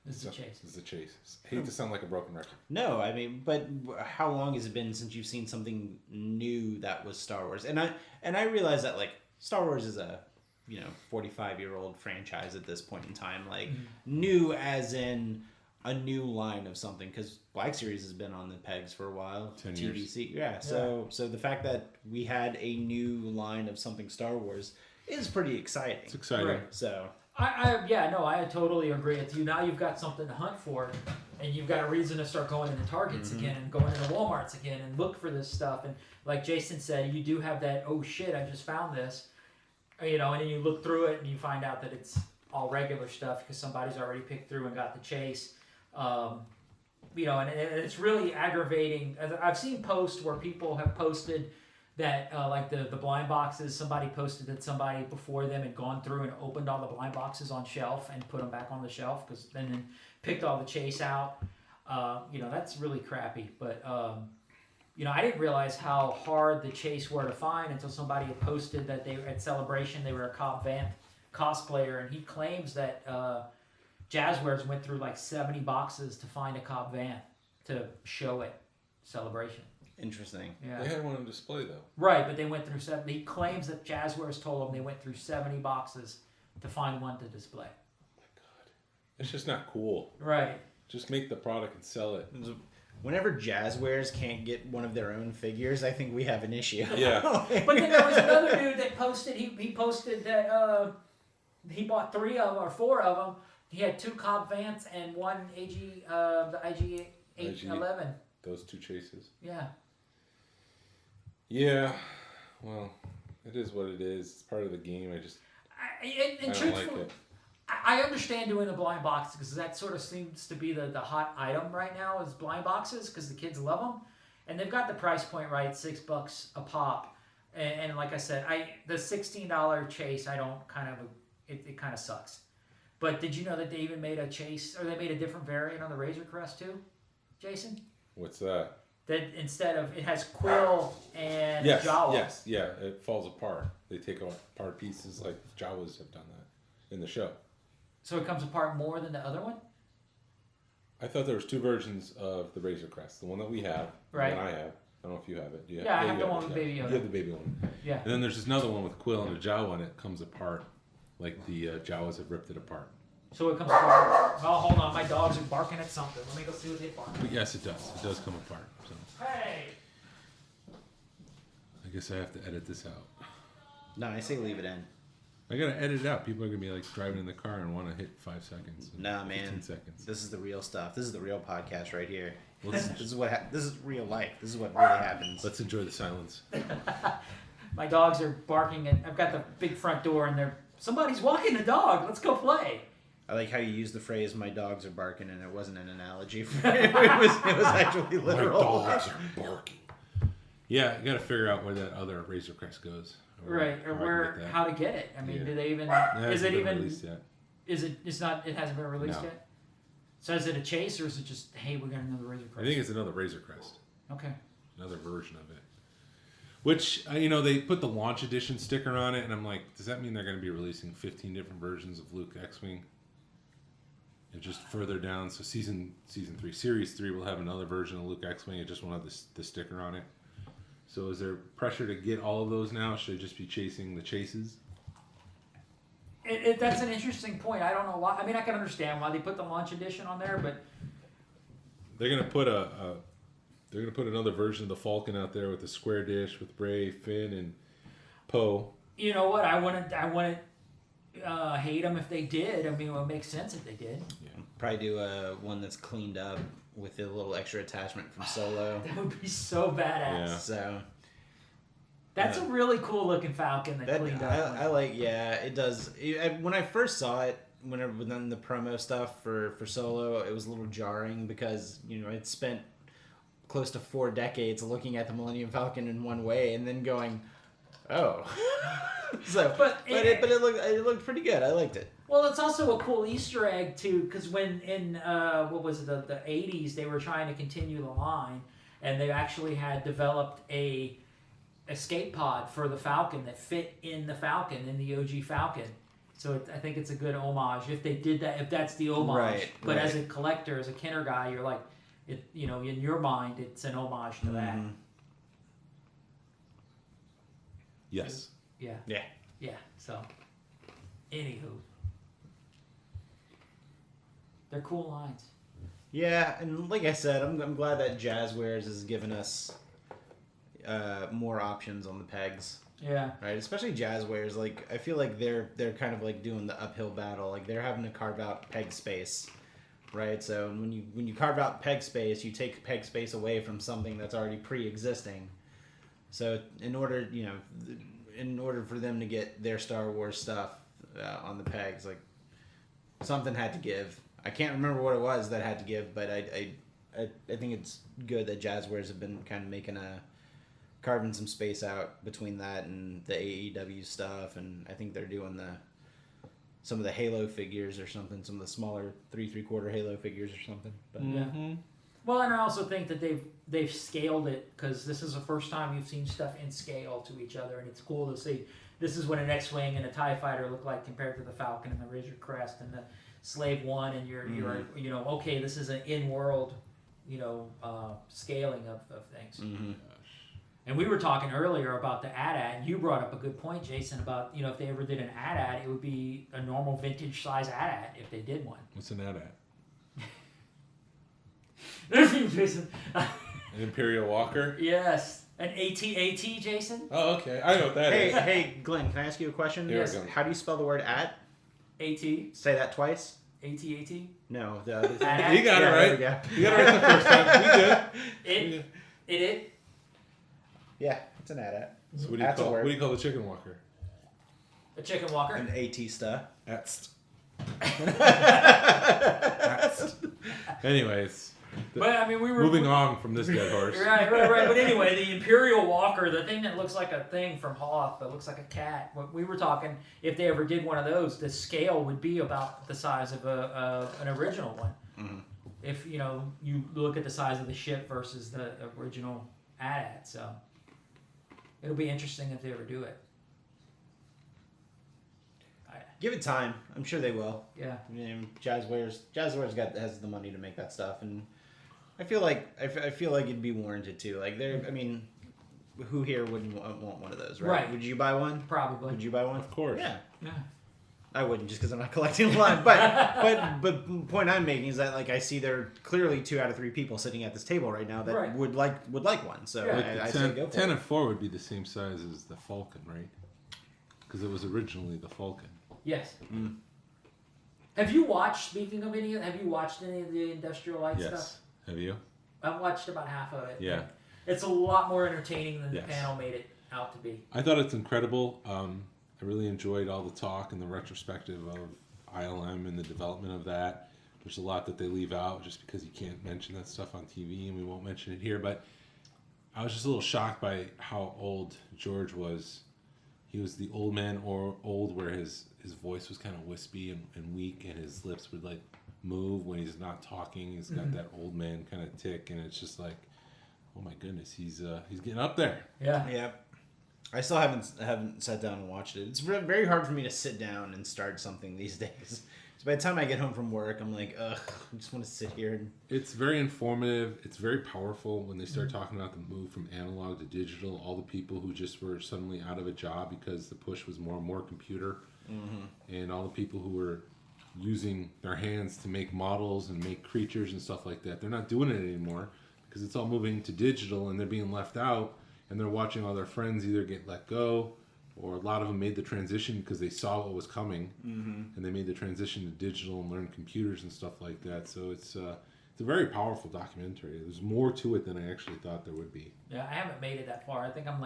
is the chase. Is the chase. I hate to sound like a broken record. No, I mean, but how long has it been since you've seen something new that was Star Wars? And I realize that, like, Star Wars is a 45-year-old franchise at this point in time. Like, new as in a new line of something, because Black Series has been on the pegs for a while. 10 years. TVC, yeah. So the fact that we had a new line of something Star Wars is pretty exciting. It's exciting. Right. So I totally agree with you. Now you've got something to hunt for, and you've got a reason to start going into Targets again and going into Walmarts again and look for this stuff. And like Jason said, you do have that, oh shit, I just found this, and then you look through it and you find out that it's all regular stuff because somebody's already picked through and got the chase. And it's really aggravating. I've seen posts where people have posted that like the blind boxes, somebody posted that somebody before them had gone through and opened all the blind boxes on shelf and put them back on the shelf because then picked all the chase out. That's really crappy. But I didn't realize how hard the chase were to find until somebody had posted that they at Celebration they were a Cobb Vanth cosplayer, and he claims that Jazwares went through like 70 boxes to find a Cobb Vanth to show at Celebration. interesting. Yeah. They had one on display though. Right, but they went through 70. He claims that Jazwares told him they went through 70 boxes to find one to display. Oh my God, it's just not cool. Right. Just make the product and sell it. Whenever Jazzwares can't get one of their own figures, I think we have an issue. Yeah. But then there was another dude that posted. He posted that he bought 3 of them or 4 of them. He had 2 Cobb Vanths and 1 AG the IG 811. Those 2 chases. Yeah. Yeah. Well, it is what it is. It's part of the game. I don't like it. I understand doing the blind boxes because that sort of seems to be the hot item right now is blind boxes because the kids love them, and they've got the price point right, $6 a pop, and like I said, the $16 chase it kind of sucks. But did you know that they even made a chase or they made a different variant on the Razor Crest too, Jason? What's that? That instead of it has Quill and Yes. Jawa. Yes. Yeah. It falls apart. They take apart pieces like Jawas have done that in the show. So it comes apart more than the other one? I thought there was 2 versions of the Razor Crest. The one that we have, Right. the one I have. I don't know if you have it. Do you Yeah, I you have the one with Baby Yoda. You have the baby one. Yeah. And then there's another one with Quill and a Jawa, and it comes apart like the Jawas have ripped it apart. So it comes apart. Oh, hold on. My dogs are barking at something. Let me go see what they bark. But yes, it does. It does come apart. So Hey! I guess I have to edit this out. No, I say leave it in. I gotta edit it out. People are gonna be like driving in the car and want to hit 5 seconds. Nah, man. 15 seconds. This is the real stuff. This is the real podcast right here. Well, This is this is real life. This is what really happens. Let's enjoy the silence. My dogs are barking, and I've got the big front door, and somebody's walking the dog. Let's go play. I like how you used the phrase "my dogs are barking" and it wasn't an analogy. it was actually literal. My dogs are barking. Yeah, you gotta figure out where that other Razor Crest goes. Right, or how I can where, get that. how to get it. I mean, Yeah. do they even, It is it hasn't been even, released yet. it hasn't been released No. yet? So is it a chase, or is it just, hey, we got another Razor I Crest? think it's another Razor Crest. Okay. Another version of it. Which, they put the launch edition sticker on it, and I'm like, does that mean they're going to be releasing 15 different versions of Luke X-Wing? And just further down, so season 3, Series 3 will have another version of Luke X-Wing. It just won't have the sticker on it. So is there pressure to get all of those now? Should I just be chasing the chases? That's an interesting point. I don't know why. I mean, I can understand why they put the launch edition on there, but They're gonna put they're gonna put another version of the Falcon out there with the square dish with Bray, Finn, and Poe. you know what? I wouldn't hate them if they did. I mean, it would make sense if they did. Probably do one that's cleaned up with a little extra attachment from Solo. That would be so badass. Yeah. So That's a really cool looking Falcon that cleaned up. I like. Yeah, it does. When I first saw it, within the promo stuff for Solo, it was a little jarring because I'd spent close to 4 decades looking at the Millennium Falcon in one way and then going, oh. But it looked pretty good. I liked it. Well, it's also a cool Easter egg too, because when in what was it, the 80s, they were trying to continue the line, and they actually had developed a escape pod for the Falcon that fit in the Falcon, in the OG Falcon. So I think it's a good homage if they did that. If that's the homage, Right, but right. as a collector, as a Kenner guy, you're like, in your mind, it's an homage to that. Mhm. Yes. Yeah. Yeah. Yeah. So, anywho, they're cool lines. Yeah, and like I said, I'm glad that Jazwares has given us more options on the pegs. Yeah. Right, especially Jazwares. Like, I feel like they're kind of like doing the uphill battle. Like, they're having to carve out peg space, right? So when you carve out peg space, you take peg space away from something that's already pre-existing. So in order for them to get their Star Wars stuff on the pegs, like, something had to give. I can't remember what it was that had to give, but I think it's good that Jazwares have been kind of carving some space out between that and the AEW stuff, and I think they're doing some of the Halo figures or something, some of the smaller 3/4 Halo figures or something. But Yeah. Well, and I also think that they've scaled it because this is the first time you've seen stuff in scale to each other, and it's cool to see. This is what an X-wing and a TIE fighter look like compared to the Falcon and the Razor Crest and the Slave One, and you're okay, this is an in-world scaling of things. Mm-hmm. And we were talking earlier about the AT-AT, and you brought up a good point, Jason, about if they ever did an AT-AT, it would be a normal vintage size AT-AT if they did one. What's an AT-AT? Jason. An Imperial Walker? Yes. An AT-AT, Jason? Oh, okay. I know what that is. Hey, Glenn, can I ask you a question? Here we go. How do you spell the word at? AT? Say that twice. AT-AT? No. You got it right. Yeah. You got it right the first time. We did. It? Yeah, it's an AT-AT. So what That's a do word. you call the chicken walker? A chicken walker? An AT stuff. Atst. Anyways. But I mean, we were moving on from this dead horse. Right. But anyway, the Imperial Walker, the thing that looks like a thing from Hoth, that looks like a cat. We were talking, if they ever did one of those, the scale would be about the size of an original one. Mm-hmm. If you look at the size of the ship versus the original AT-AT, so it'll be interesting if they ever do it. Give it time. I'm sure they will. Yeah. Jazwares has the money to make that stuff, and I feel like it'd be warranted too. Like who here wouldn't want one of those, right? Right. Would you buy one? Probably. Would you buy one? Of course. Yeah. Yeah. I wouldn't, just because I'm not collecting a lot. But the point I'm making is that I see there are clearly 2 out of 3 people sitting at this table right now that Right. would like one. So Yeah. I say go for 10 it. and 4 would be the same size as the Falcon, right? Because it was originally the Falcon. Yes. Mm. Have you watched any of the Industrial Light Yes. stuff? Have you? I've watched about half of it. Yeah. It's a lot more entertaining than Yes. the panel made it out to be. I thought it's incredible. I really enjoyed all the talk and the retrospective of ILM and the development of that. There's a lot that they leave out just because you can't mention that stuff on TV, and we won't mention it here. But I was just a little shocked by how old George was. He was the old man or old where his voice was kind of wispy and weak, and his lips would move when he's not talking. He's got that old man kind of tick, and it's just like, oh my goodness, he's getting up there. Yeah. Yeah. I still haven't sat down and watched it. It's very hard for me to sit down and start something these days. So by the time I get home from work, I'm like, ugh, I just want to sit here. And It's very informative. It's very powerful when they start talking about the move from analog to digital. All the people who just were suddenly out of a job because the push was more and more computer, and all the people who were using their hands to make models and make creatures and stuff like that. They're not doing it anymore because it's all moving to digital, and they're being left out. And they're watching all their friends either get let go, or a lot of them made the transition because they saw what was coming, and they made the transition to digital and learned computers and stuff like that. So it's a very powerful documentary. There's more to it than I actually thought there would be. Yeah, I haven't made it that far. I think I'm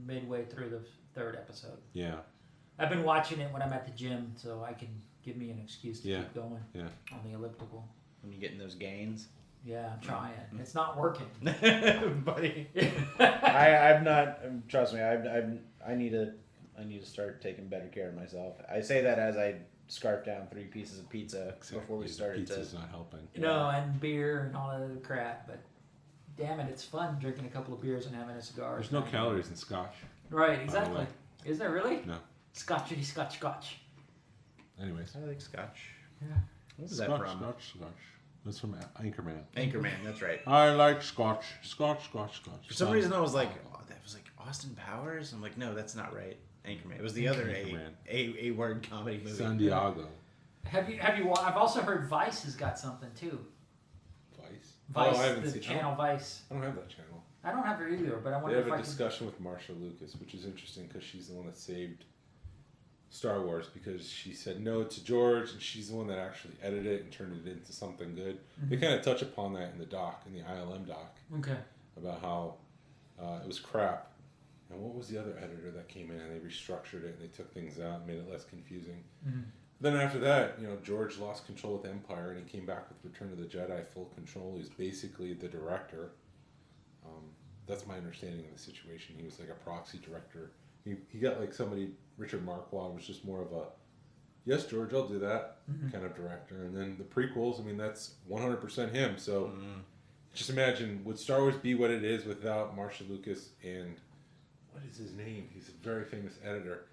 midway through the 3rd episode. Yeah. I've been watching it when I'm at the gym, so I can give me an excuse to keep going Yeah. on the elliptical. when you're getting those gains. Yeah, I'm trying. It's not working. Buddy. I'm not. Trust me. I need to start taking better care of myself. I say that as I scarf down 3 pieces of pizza before we started. Pizza's not helping. And beer and all that other crap, but damn it, it's fun drinking a couple of beers and having a cigar. There's no calories in scotch. Right, exactly. Is there really? No. Scotchity scotch. Anyways. I like scotch. Yeah. What was that Scotch, from? Scotch. That's from Anchorman. Anchorman. That's right. I like scotch. Scotch. For some reason, I was like, oh, that was like Austin Powers. I'm like, no, that's not right. Anchorman. It was the other Anchorman. a word comedy movie. San Diego. Have you? I've also heard Vice has got something too. Vice, I haven't the seen- channel Vice. I don't have that channel. I don't have her either, but I They wonder have if a I can. discussion with Marsha Lucas, which is interesting because she's the one that saved Star Wars because she said no to George, and she's the one that actually edited it and turned it into something good. They kind of touch upon that in the doc, in the ILM doc, Okay. about how it was crap. And what was the other editor that came in and they restructured it and they took things out and made it less confusing. Then after that, George lost control with Empire and he came back with Return of the Jedi full control. He's basically the director. That's my understanding of the situation. He was like a proxy director. He got like somebody, Richard Marquand was just more of a, yes, George, I'll do that kind of director. And then the prequels, I mean, that's 100% him. So just imagine, would Star Wars be what it is without Marsha Lucas and, what is his name? He's a very famous editor.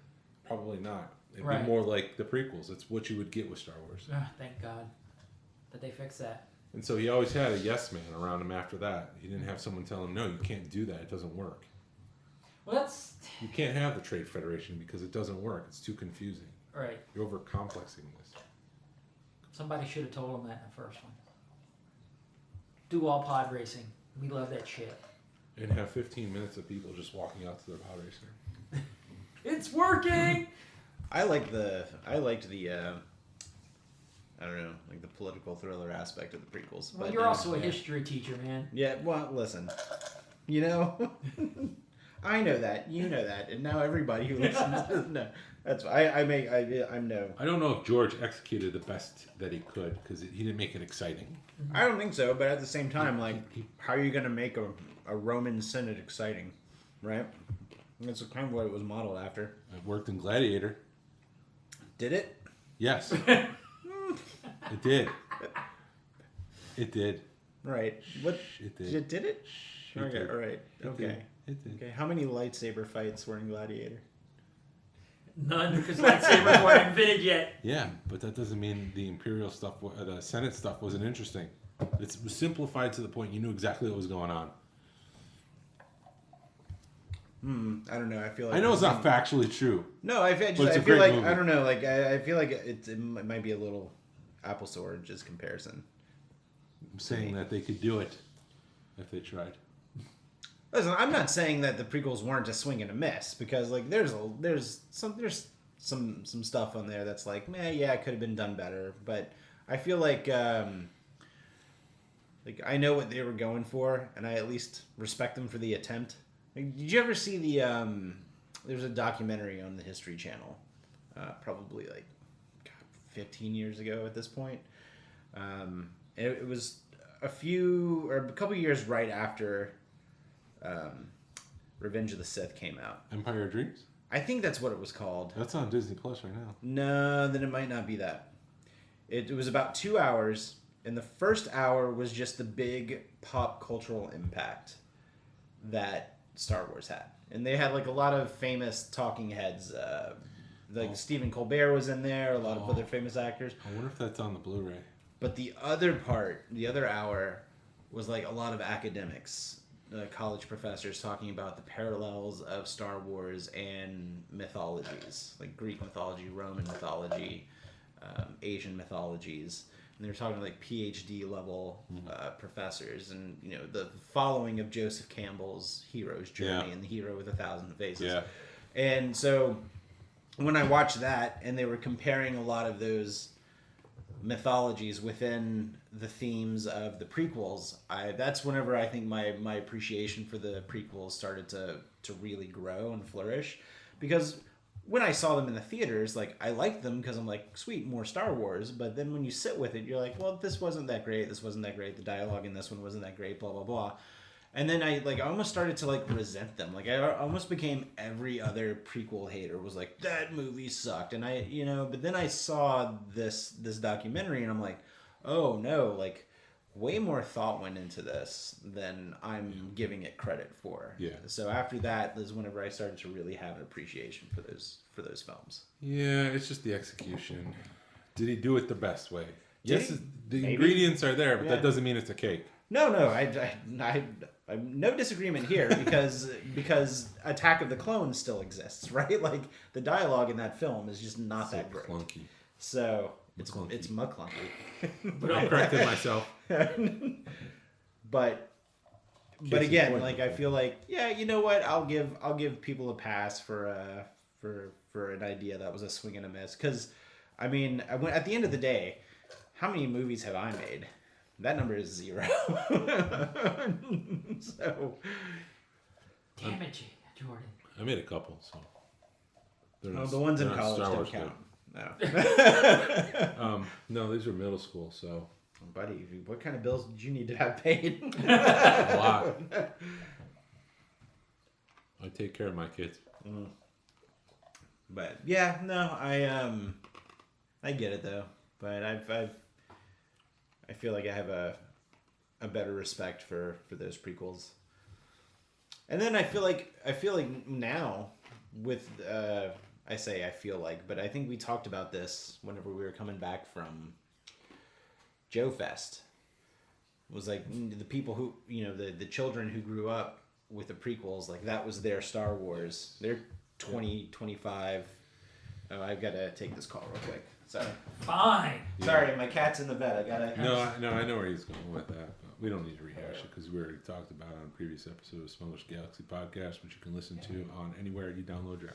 Probably not. It'd be more like the prequels. It's what you would get with Star Wars. Thank God that they fixed that. And so he always had a yes man around him after that. He didn't have someone tell him, no, you can't do that. It doesn't work. Well, that's You can't have the Trade Federation because it doesn't work. It's too confusing. right. You're over-complexing this. Somebody should have told him that in the first one. Do all pod racing. We love that shit. And have 15 minutes of people just walking out to their pod racer. It's working. I liked the I don't know, like the political thriller aspect of the prequels. Well, but you're also a history teacher, man. Yeah, well, listen, I know that, you know that, and now everybody who listens, no, that's I'm no. I don't know if George executed the best that he could because he didn't make it exciting. I don't think so, but at the same time, like, how are you going to make a Roman Senate exciting, right? That's kind of what it was modeled after. It worked in Gladiator. Did it? Yes. It did. It did. Right. What? It did. Did it? It Okay, did. all right. It Okay. did. It did. Okay, how many lightsaber fights were in Gladiator? None, because lightsabers weren't invented yet. Yeah, but that doesn't mean the Imperial stuff, the Senate stuff wasn't interesting. It was simplified to the point you knew exactly what was going on. I don't know. I feel like I know it's not factually true. No, I it's feel a like great movie. I don't know. Like I feel like it might be a little apples to oranges comparison. I'm saying that they could do it if they tried. Listen, I'm not saying that the prequels weren't a swing and a miss because like there's some stuff on there that's like, yeah, it could have been done better. But I feel like I know what they were going for, and I at least respect them for the attempt. Like, did you ever see the? There's a documentary on the History Channel, probably like 15 years ago at this point. It was a couple years right after Revenge of the Sith came out. Empire of Dreams? I think that's what it was called. That's on Disney Plus right now. No, then it might not be that. It was about 2 hours, and the first hour was just the big pop cultural impact that Star Wars had. And they had like a lot of famous talking heads. Stephen Colbert was in there, a lot of other famous actors. I wonder if that's on the Blu-ray. But the other hour, was like a lot of academics, college professors talking about the parallels of Star Wars and mythologies, like Greek mythology, Roman mythology, Asian mythologies. And they were talking to like PhD level professors, and the following of Joseph Campbell's hero's journey and the hero with 1,000 faces. Yeah. And so when I watched that, and they were comparing a lot of those mythologies within the themes of the prequels, that's whenever I think my appreciation for the prequels started to really grow and flourish. Because when I saw them in the theaters, like, I liked them because I'm like, sweet, more Star Wars. But then when you sit with it, you're like, well, this wasn't that great. This wasn't that great. The dialogue in this one wasn't that great. Blah blah blah. And then I almost started to like resent them. Like I almost became every other prequel hater. Was like, that movie sucked. And but then I saw this documentary, and I'm like, oh no, like way more thought went into this than I'm giving it credit for. Yeah. So after that is whenever I started to really have an appreciation for those films. Yeah, it's just the execution. Did he do it the best way? Did Yes, he? the Maybe. ingredients are there, but Yeah. that doesn't mean it's a cake. No, I no disagreement here because Attack of the Clones still exists, right? Like the dialogue in that film is just not that great. Clunky. So McClunky. it's McClunky. But I corrected myself. but Case in again, point. like I feel like, yeah, you know what? I'll give people a pass for an idea that was a swing and a miss. Because, I mean, at the end of the day, how many movies have I made? That number is 0. So, Damn it, Jordan. I made a couple, so. the ones in they're not college Star don't Wars count. No. No, these were middle school, so Buddy, what kind of bills did you need to have paid? a lot. I take care of my kids. But yeah, no, I get it though. But I feel like I have a better respect for those prequels. And then I feel like now with I feel like, but I think we talked about this whenever we were coming back from Joe Fest. It was like the people who, the children who grew up with the prequels, like that was their Star Wars. They're 20, 25. Oh, I've got to take this call real quick. Sorry. Fine. Sorry, my cat's in the bed. I gotta. No, I know where he's going with that, but we don't need to rehash it because we already talked about it on a previous episode of Smuggler's Galaxy Podcast, which you can listen to on anywhere you download your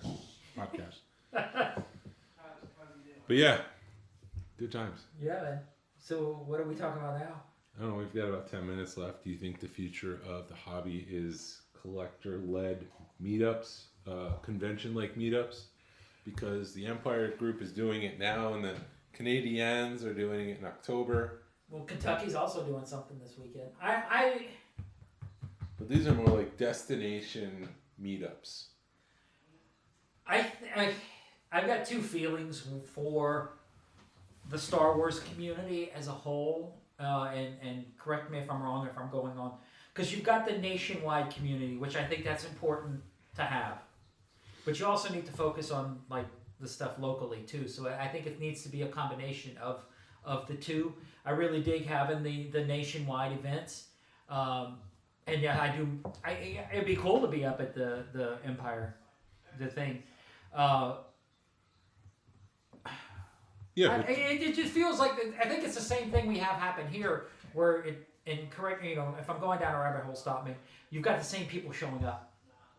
podcast. But yeah, good times. Yeah, man. So what are we talking about now? I don't know, we've got about 10 minutes left. Do you think the future of the hobby is collector-led meetups, convention-like meetups? Because the Empire group is doing it now, and the Canadians are doing it in October. Well, Kentucky's also doing something this weekend. But these are more like destination meetups. I've got two feelings for the Star Wars community as a whole, and correct me if I'm wrong, if I'm going on, because you've got the nationwide community, which I think that's important to have, but you also need to focus on like the stuff locally too. So I think it needs to be a combination of the two. I really dig having the nationwide events, and yeah, I do. It'd be cool to be up at the Empire, the thing. Yeah, It just feels like I think it's the same thing we have happen here, where and correct, if I'm going down a rabbit hole, stop me. You've got the same people showing up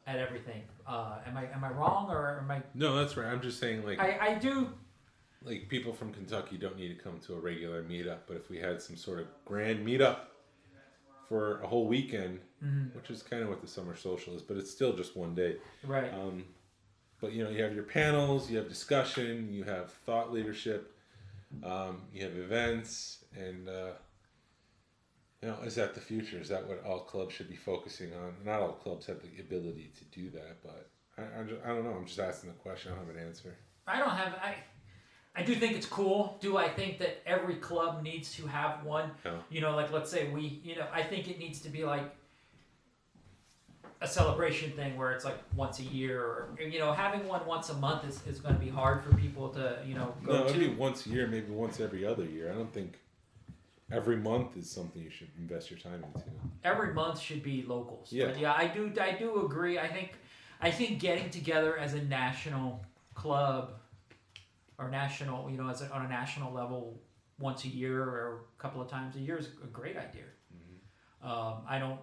at everything. Am I wrong or am I? No, that's right. I'm just saying, like, I do. Like, people from Kentucky don't need to come to a regular meetup, but if we had some sort of grand meetup for a whole weekend, which is kind of what the summer social is, but it's still just one day. Right. But you have your panels, you have discussion, you have thought leadership, you have events, and is that the future? Is that what all clubs should be focusing on? Not all clubs have the ability to do that, but I don't know. I'm just asking the question. I don't have an answer. I do think it's cool. Do I think that every club needs to have one? No. Like let's say I think it needs to be like a celebration thing where it's like once a year, or having one once a month is going to be hard for people to go No, to. it'd be once a year, maybe once every other year. I don't think every month is something you should invest your time into. Every month should be locals. Yeah. But yeah, I do agree. I think getting together as a national club or national, on a national level once a year or a couple of times a year is a great idea. Mm-hmm.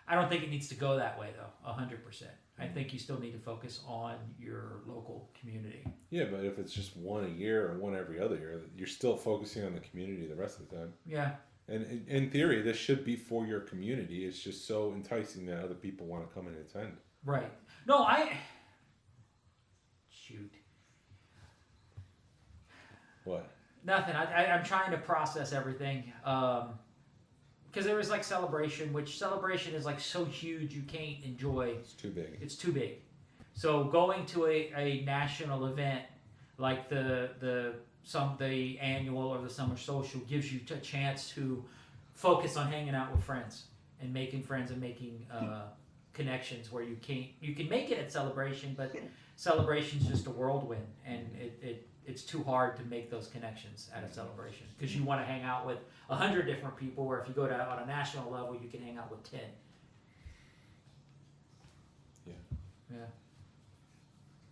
I don't think it needs to go that way though, 100%. I think you still need to focus on your local community. Yeah, but if it's just one a year or one every other year, you're still focusing on the community the rest of the time. Yeah. And in theory, this should be for your community. It's just so enticing that other people want to come and attend. Right. No, shoot. What? Nothing. I'm trying to process everything. Because there was like celebration, which celebration is like so huge you can't enjoy. It's too big. It's too big. So going to a national event like the annual or the summer social gives you a chance to focus on hanging out with friends and making friends and making connections where you can make it at celebration, but celebration's just a whirlwind, and it's too hard to make those connections at a celebration because you want to hang out with 100 different people, where if you go to on a national level, you can hang out with 10. Yeah.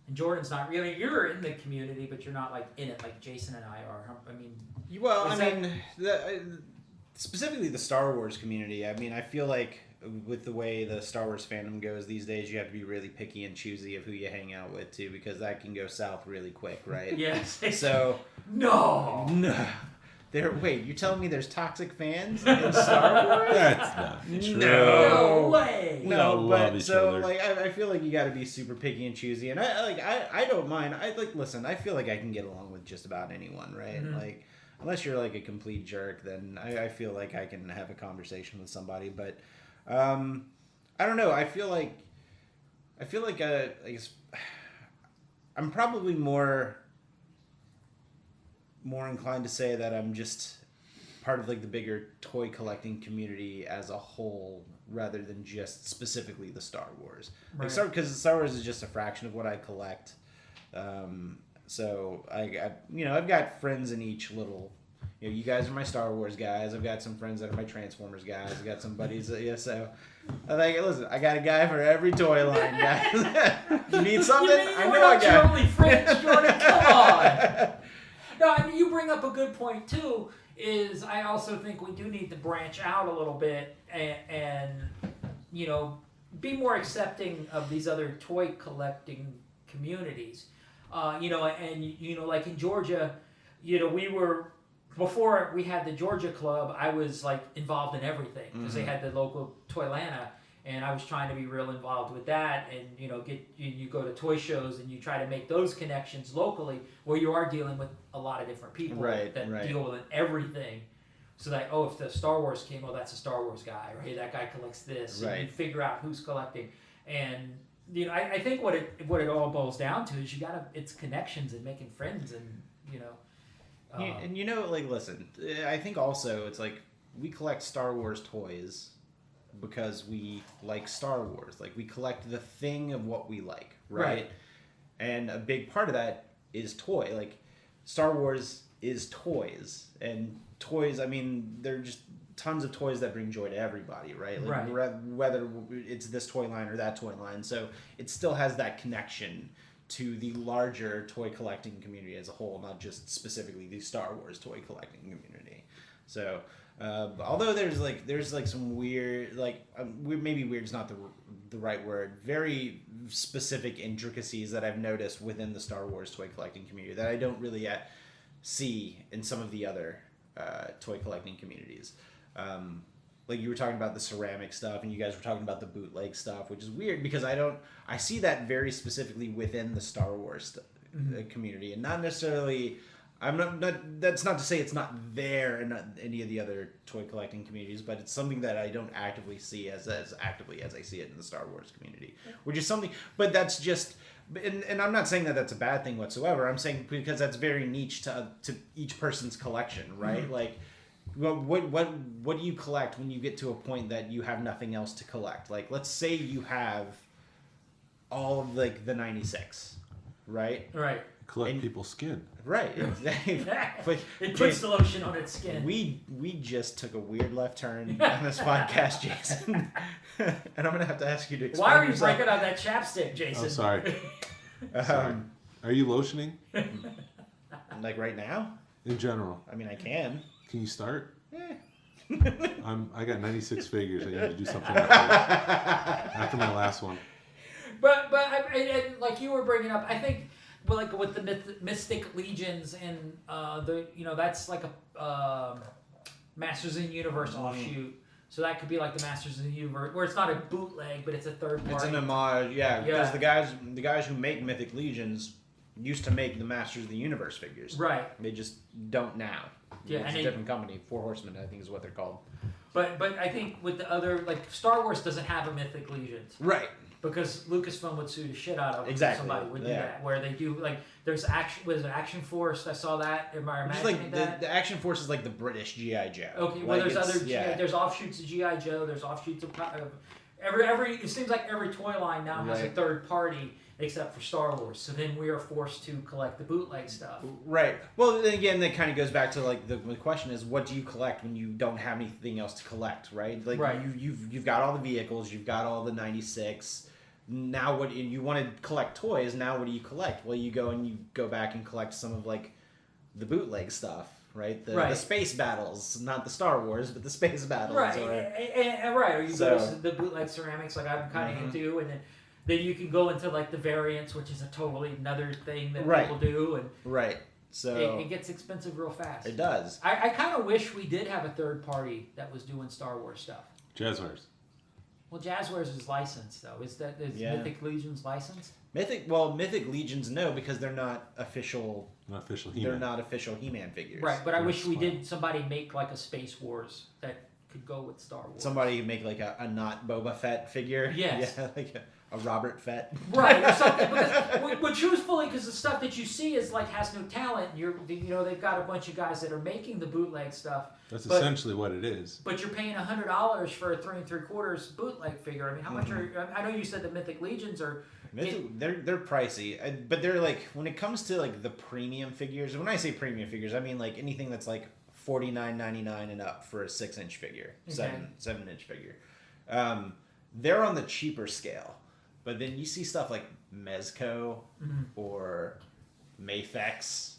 And Jordan's not really. You're in the community, but you're not like in it like Jason and I are. I mean, Well, Is I mean, specifically the Star Wars community. I mean, I feel like with the way the Star Wars fandom goes these days, you have to be really picky and choosy of who you hang out with too, because that can go south really quick, right? Yes. So No. Wait, you're telling me there's toxic fans in Star Wars? That's not true. No way. We all No, love but each so other. like I feel like you got to be super picky and choosy, and I don't mind. Listen. I feel like I can get along with just about anyone, right? Mhm. Like unless you're like a complete jerk, then I feel like I can have a conversation with somebody. But I don't know. I feel like I guess I'm probably more inclined to say that I'm just part of like the bigger toy collecting community as a whole rather than just specifically the Star Wars. Right. Because Star Wars is just a fraction of what I collect. So I've got friends in each little. You guys are my Star Wars guys. I've got some friends that are my Transformers guys. I've got some buddies. So listen, I got a guy for every toy line, guys. You need something? You mean I we're know I not got. your only friends, Jordan? Come on. No, I mean, you bring up a good point too. Is I also think we do need to branch out a little bit and be more accepting of these other toy collecting communities. Like in Georgia, we were. Before we had the Georgia Club, I was like involved in everything because they had the local Toylanta, and I was trying to be real involved with that. And you go to toy shows and you try to make those connections locally, where you are dealing with a lot of different people that deal with everything. So that if the Star Wars came, that's a Star Wars guy, right? That guy collects this. Right. And you figure out who's collecting, and I think what it all boils down to is it's connections and making friends and. And listen, I think also it's like we collect Star Wars toys because we like Star Wars. Like we collect the thing of what we like, right? And a big part of that is toy. Like Star Wars is toys, and toys. I mean, there are just tons of toys that bring joy to everybody, right? Like whether it's this toy line or that toy line, so it still has that connection to the larger toy collecting community as a whole, not just specifically the Star Wars toy collecting community. So, although there's some weird, maybe weird's not the right word, very specific intricacies that I've noticed within the Star Wars toy collecting community that I don't really see in some of the other toy collecting communities. Like you were talking about the ceramic stuff, and you guys were talking about the bootleg stuff, which is weird because I see that very specifically within the Star Wars community, and not necessarily. I'm not. That's not to say it's not there in any of the other toy collecting communities, but it's something that I don't actively see as actively as I see it in the Star Wars community, which is something. But that's just. And I'm not saying that that's a bad thing whatsoever. I'm saying because that's very niche to each person's collection, right? Like. Well, what do you collect when you get to a point that you have nothing else to collect? Like, let's say you have all of the 96, right? Right. Collect people's skin. Right. Exactly. But It puts the lotion on its skin. we just took a weird left turn on this podcast, Jason, and I'm gonna have to ask you to explain. Why are you yourself. breaking out that chapstick, Jason? Oh, sorry. Sorry. Are you lotioning? Like right now? In general. I mean, I can. Can you start? Eh. I got 96 figures. I need to do something after my last one. But like you were bringing up, I think, with the Mystic Legions and that's like a Masters of the Universe offshoot. So that could be like the Masters of the Universe, where it's not a bootleg, but it's a third party. It's an homage, because the guys who make Mythic Legions used to make the Masters of the Universe figures. Right. They just don't now. Yeah, it's and a different company. Four Horsemen, I think, is what they're called. But I think with the other, Star Wars doesn't have a Mythic Legions. Right. Because Lucasfilm would sue the shit out of Exactly. somebody would do Yeah. that. Where they do, there's Action Force. I saw that. Am I Just imagining that? the Action Force is like the British G.I. Joe. Okay, well, there's other. Yeah. There's offshoots of GI Joe. There's offshoots of every. It seems like every toy line now has a Right. third party, except for Star Wars. So then we are forced to collect the bootleg stuff. Right. Well, then again, that kind of goes back to the question is, what do you collect when you don't have anything else to collect, right? Like Right. you've got all the vehicles, you've got all the 96. Now what? And you want to collect toys. Now what do you collect? Well, you go back and collect some of the bootleg stuff. right? The Right. space battles, not the Star Wars, but the space battles. Right, Or, and right. Or you So- go to the bootleg ceramics, like I'm kind of Mhm. into, and then you can go into like the variants, which is a totally another thing that Right. people do, and right. So it gets expensive real fast. it does. I kind of wish we did have a third party that was doing Star Wars stuff. Jazzwares. Well, Jazwares is licensed though. Is Yeah. Mythic Legion's licensed? Mythic Legions, no, because they're not official. Not official They're He-Man. not official He-Man figures. Right, but I They're wish we smart. did somebody make like a Space Wars that could go with Star Wars. Somebody make like a not Boba Fett figure. Yes. Yeah, like a Robert Fett. Right, or something. But truthfully, because the stuff that you see is like has no talent. They've got a bunch of guys that are making the bootleg stuff. That's but- essentially what it is. But you're paying $100 for a 3 3/4 bootleg figure. I mean, how much are? I know you said the Mythic Legions are. They're pricey, but they're like when it comes to like the premium figures. When I say premium figures, I mean like anything that's like $49.99 and up for a 6-inch figure, Okay. 7-inch figure. They're on the cheaper scale, but then you see stuff like Mezco or Mafex,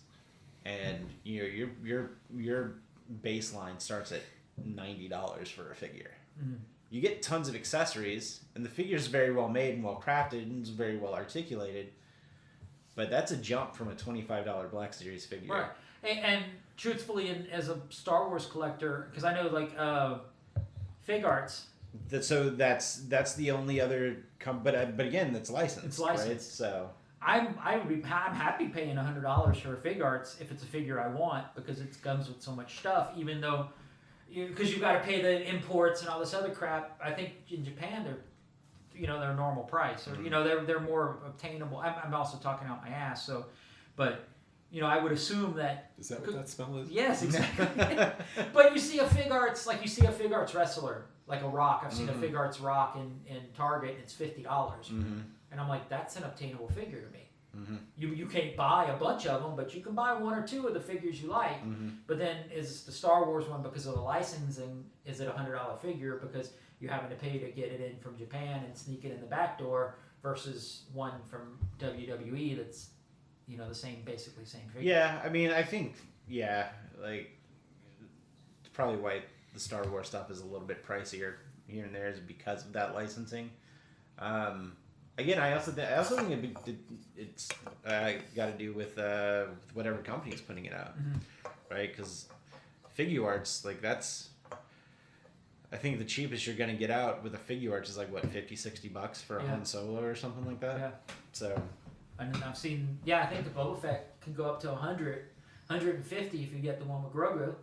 and your baseline starts at $90 for a figure. You get tons of accessories, and the figure's very well made and well crafted and is very well articulated. But that's a jump from a $25 Black Series figure. Right. And truthfully, as a Star Wars collector, because I know like Fig Arts. So that's the only other but again, that's licensed. It's licensed. Right? So I'm happy paying $100 for a Fig Arts if it's a figure I want, because it comes with so much stuff. Even though, because you got to pay the imports and all this other crap. I think in Japan they're normal price, or they're more obtainable. I'm also talking out my ass. So, but I would assume that. Is that what that smell is? Yes, exactly. But you see a Fig Arts wrestler, like a Rock. I've seen a Fig Arts Rock in Target, and it's $50. And I'm like, that's an obtainable figure to me. You can't buy a bunch of them, but you can buy one or two of the figures you like. But then is the Star Wars one, because of the licensing, is it a $100 figure because you're having to pay to get it in from Japan and sneak it in the back door, versus one from WWE that's basically same figure. yeah, I mean, I think like it's probably why the Star Wars stuff is a little bit pricier here and there is because of that licensing. Again, I also think it's got to do with whatever company is putting it out, right? Because Figure Arts, like that's, I think the cheapest you're gonna get out with a Figure Arts is like what, $50-$60 for a Han Solo or something like that. Yeah. So. And I've seen, I think the Boba Fett can go up to 100, 150 if you get the one with Grogu,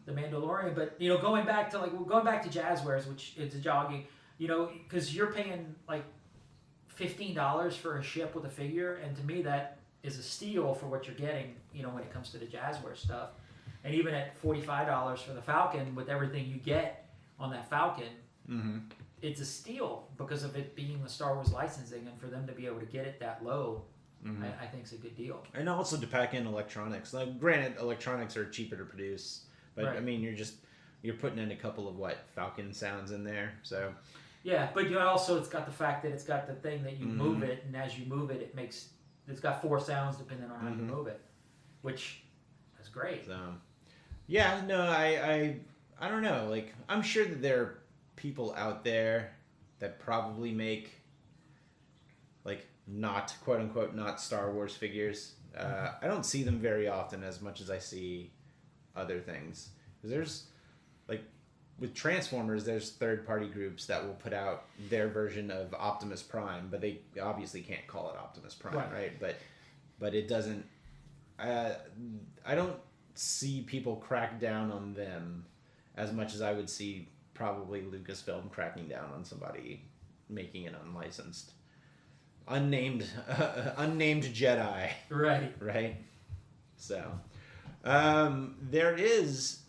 the Mandalorian. But going back to Jazwares, which is a jogging, because you're paying like $15 for a ship with a figure, and to me that is a steal for what you're getting. When it comes to the Jazwares stuff, and even at $45 for the Falcon with everything you get on that Falcon. It's a steal because of it being the Star Wars licensing, and for them to be able to get it that low, I think it's a good deal. And also to pack in electronics. Like, granted, electronics are cheaper to produce, but Right. I mean, you're putting in a couple of Falcon sounds in there. So Yeah, but also it's got the fact that it's got the thing that you move it, and as you move it, it's got 4 sounds depending on how you move it, which is great. yeah, no, I don't know. Like, I'm sure that there are people out there that probably make like not quote unquote not Star Wars figures. I don't see them very often as much as I see other things. 'Cause there's like with Transformers, there's third-party groups that will put out their version of Optimus Prime, but they obviously can't call it Optimus Prime, right? But it doesn't. I don't see people crack down on them as much as I would see probably Lucasfilm cracking down on somebody making an unlicensed, unnamed Jedi. Right. Right. So, there is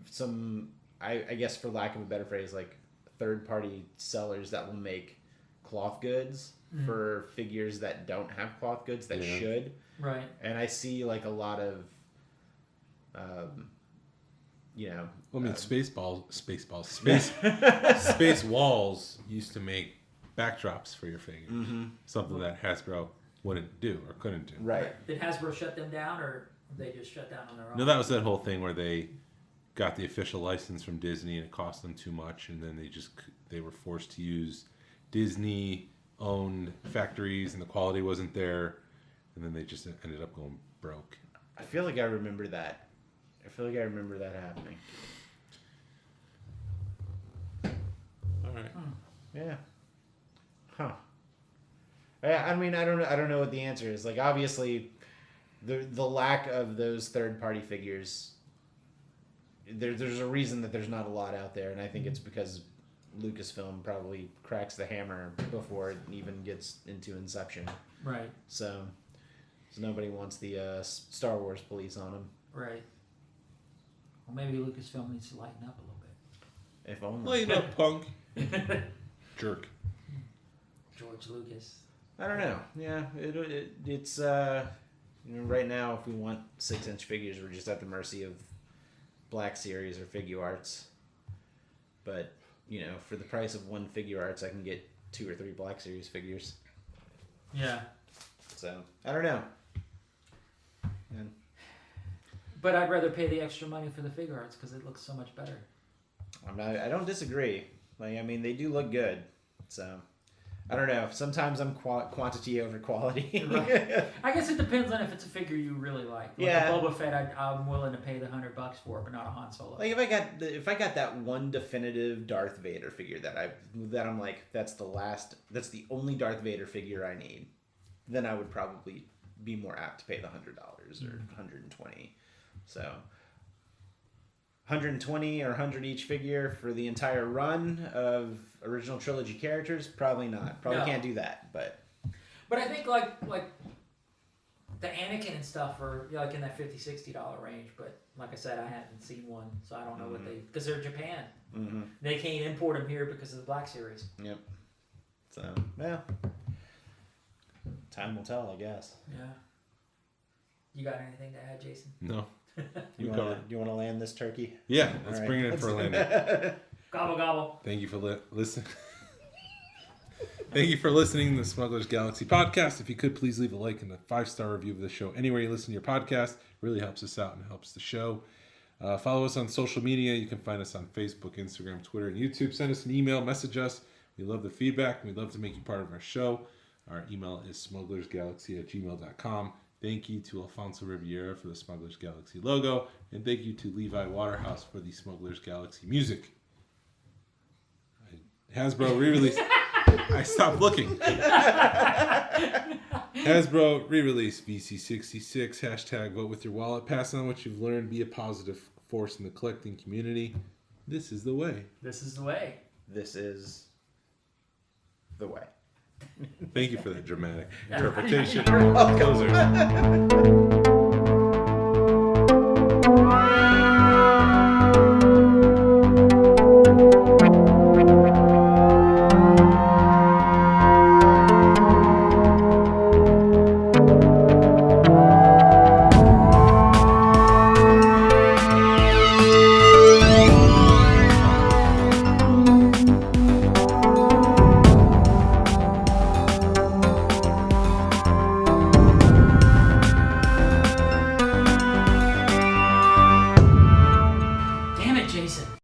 some, I guess for lack of a better phrase, like third-party sellers that will make cloth goods for figures that don't have cloth goods that should. Right. And I see like a lot of, Space Walls used to make backdrops for your figures. Something that Hasbro wouldn't do or couldn't do. right. Did Hasbro shut them down, or They just shut down on their own. No, that was that whole thing where they got the official license from Disney and it cost them too much, and then they were forced to use Disney-owned factories, and the quality wasn't there, and then they just ended up going broke. I feel like I remember that. Happening. All right. Yeah. Huh. I mean, I don't know what the answer is. Like, obviously, the lack of those third-party figures. There's a reason that there's not a lot out there, and I think it's because Lucasfilm probably cracks the hammer before it even gets into inception. Right. So nobody wants the Star Wars police on them. Right. Well, maybe Lucasfilm needs to lighten up a little bit. If only. Lighten up, punk. Jerk. George Lucas. I don't know. Yeah, it's right now, if we want 6-inch figures, we're just at the mercy of Black Series or Figure Arts. But for the price of one Figure Arts, I can get 2 or 3 Black Series figures. Yeah. So I don't know. And But I'd rather pay the extra money for the Figure Arts because it looks so much better. I don't disagree. Like, I mean, they do look good. So I don't know. Sometimes I'm quantity over quality. Right. I guess it depends on if it's a figure you really like. Yeah. The Boba Fett, I'm willing to pay the $100 for, but not a Han Solo. Like, if I got that one definitive Darth Vader figure that I'm like, that's the only Darth Vader figure I need, then I would probably be more apt to pay the $100 or $120. So 120 or 100 each figure for the entire run of original trilogy characters, probably not. Probably can't do that, but I think like the Anakin and stuff are like in that $50-$60 range. But like I said, I haven't seen one, so I don't know what because they're Japan. Mm-hmm. They can't import them here because of the Black Series. Yep. So time will tell, I guess. Yeah. You got anything to add, Jason? No. You want to land this turkey? Yeah, let's All right. bring it in for a landing. Gobble gobble. Thank you for listening. Thank you for listening to the Smuggler's Galaxy podcast. If you could, please leave a like and a 5-star review of the show anywhere you listen to your podcast. It really helps us out and helps the show. Follow us on social media. You can find us on Facebook, Instagram, Twitter, and YouTube. Send us an email, message us. We love the feedback. We'd love to make you part of our show. Our email is smugglersgalaxy@gmail.com. Thank you to Alfonso Riviera for the Smuggler's Galaxy logo. And thank you to Levi Waterhouse for the Smuggler's Galaxy music. Hasbro re-release. I stopped looking. Hasbro re-release VC66. Hashtag vote with your wallet. Pass on what you've learned. Be a positive force in the collecting community. This is the way. This is the way. This is the way. Thank you for that dramatic interpretation. Welcome. Closer.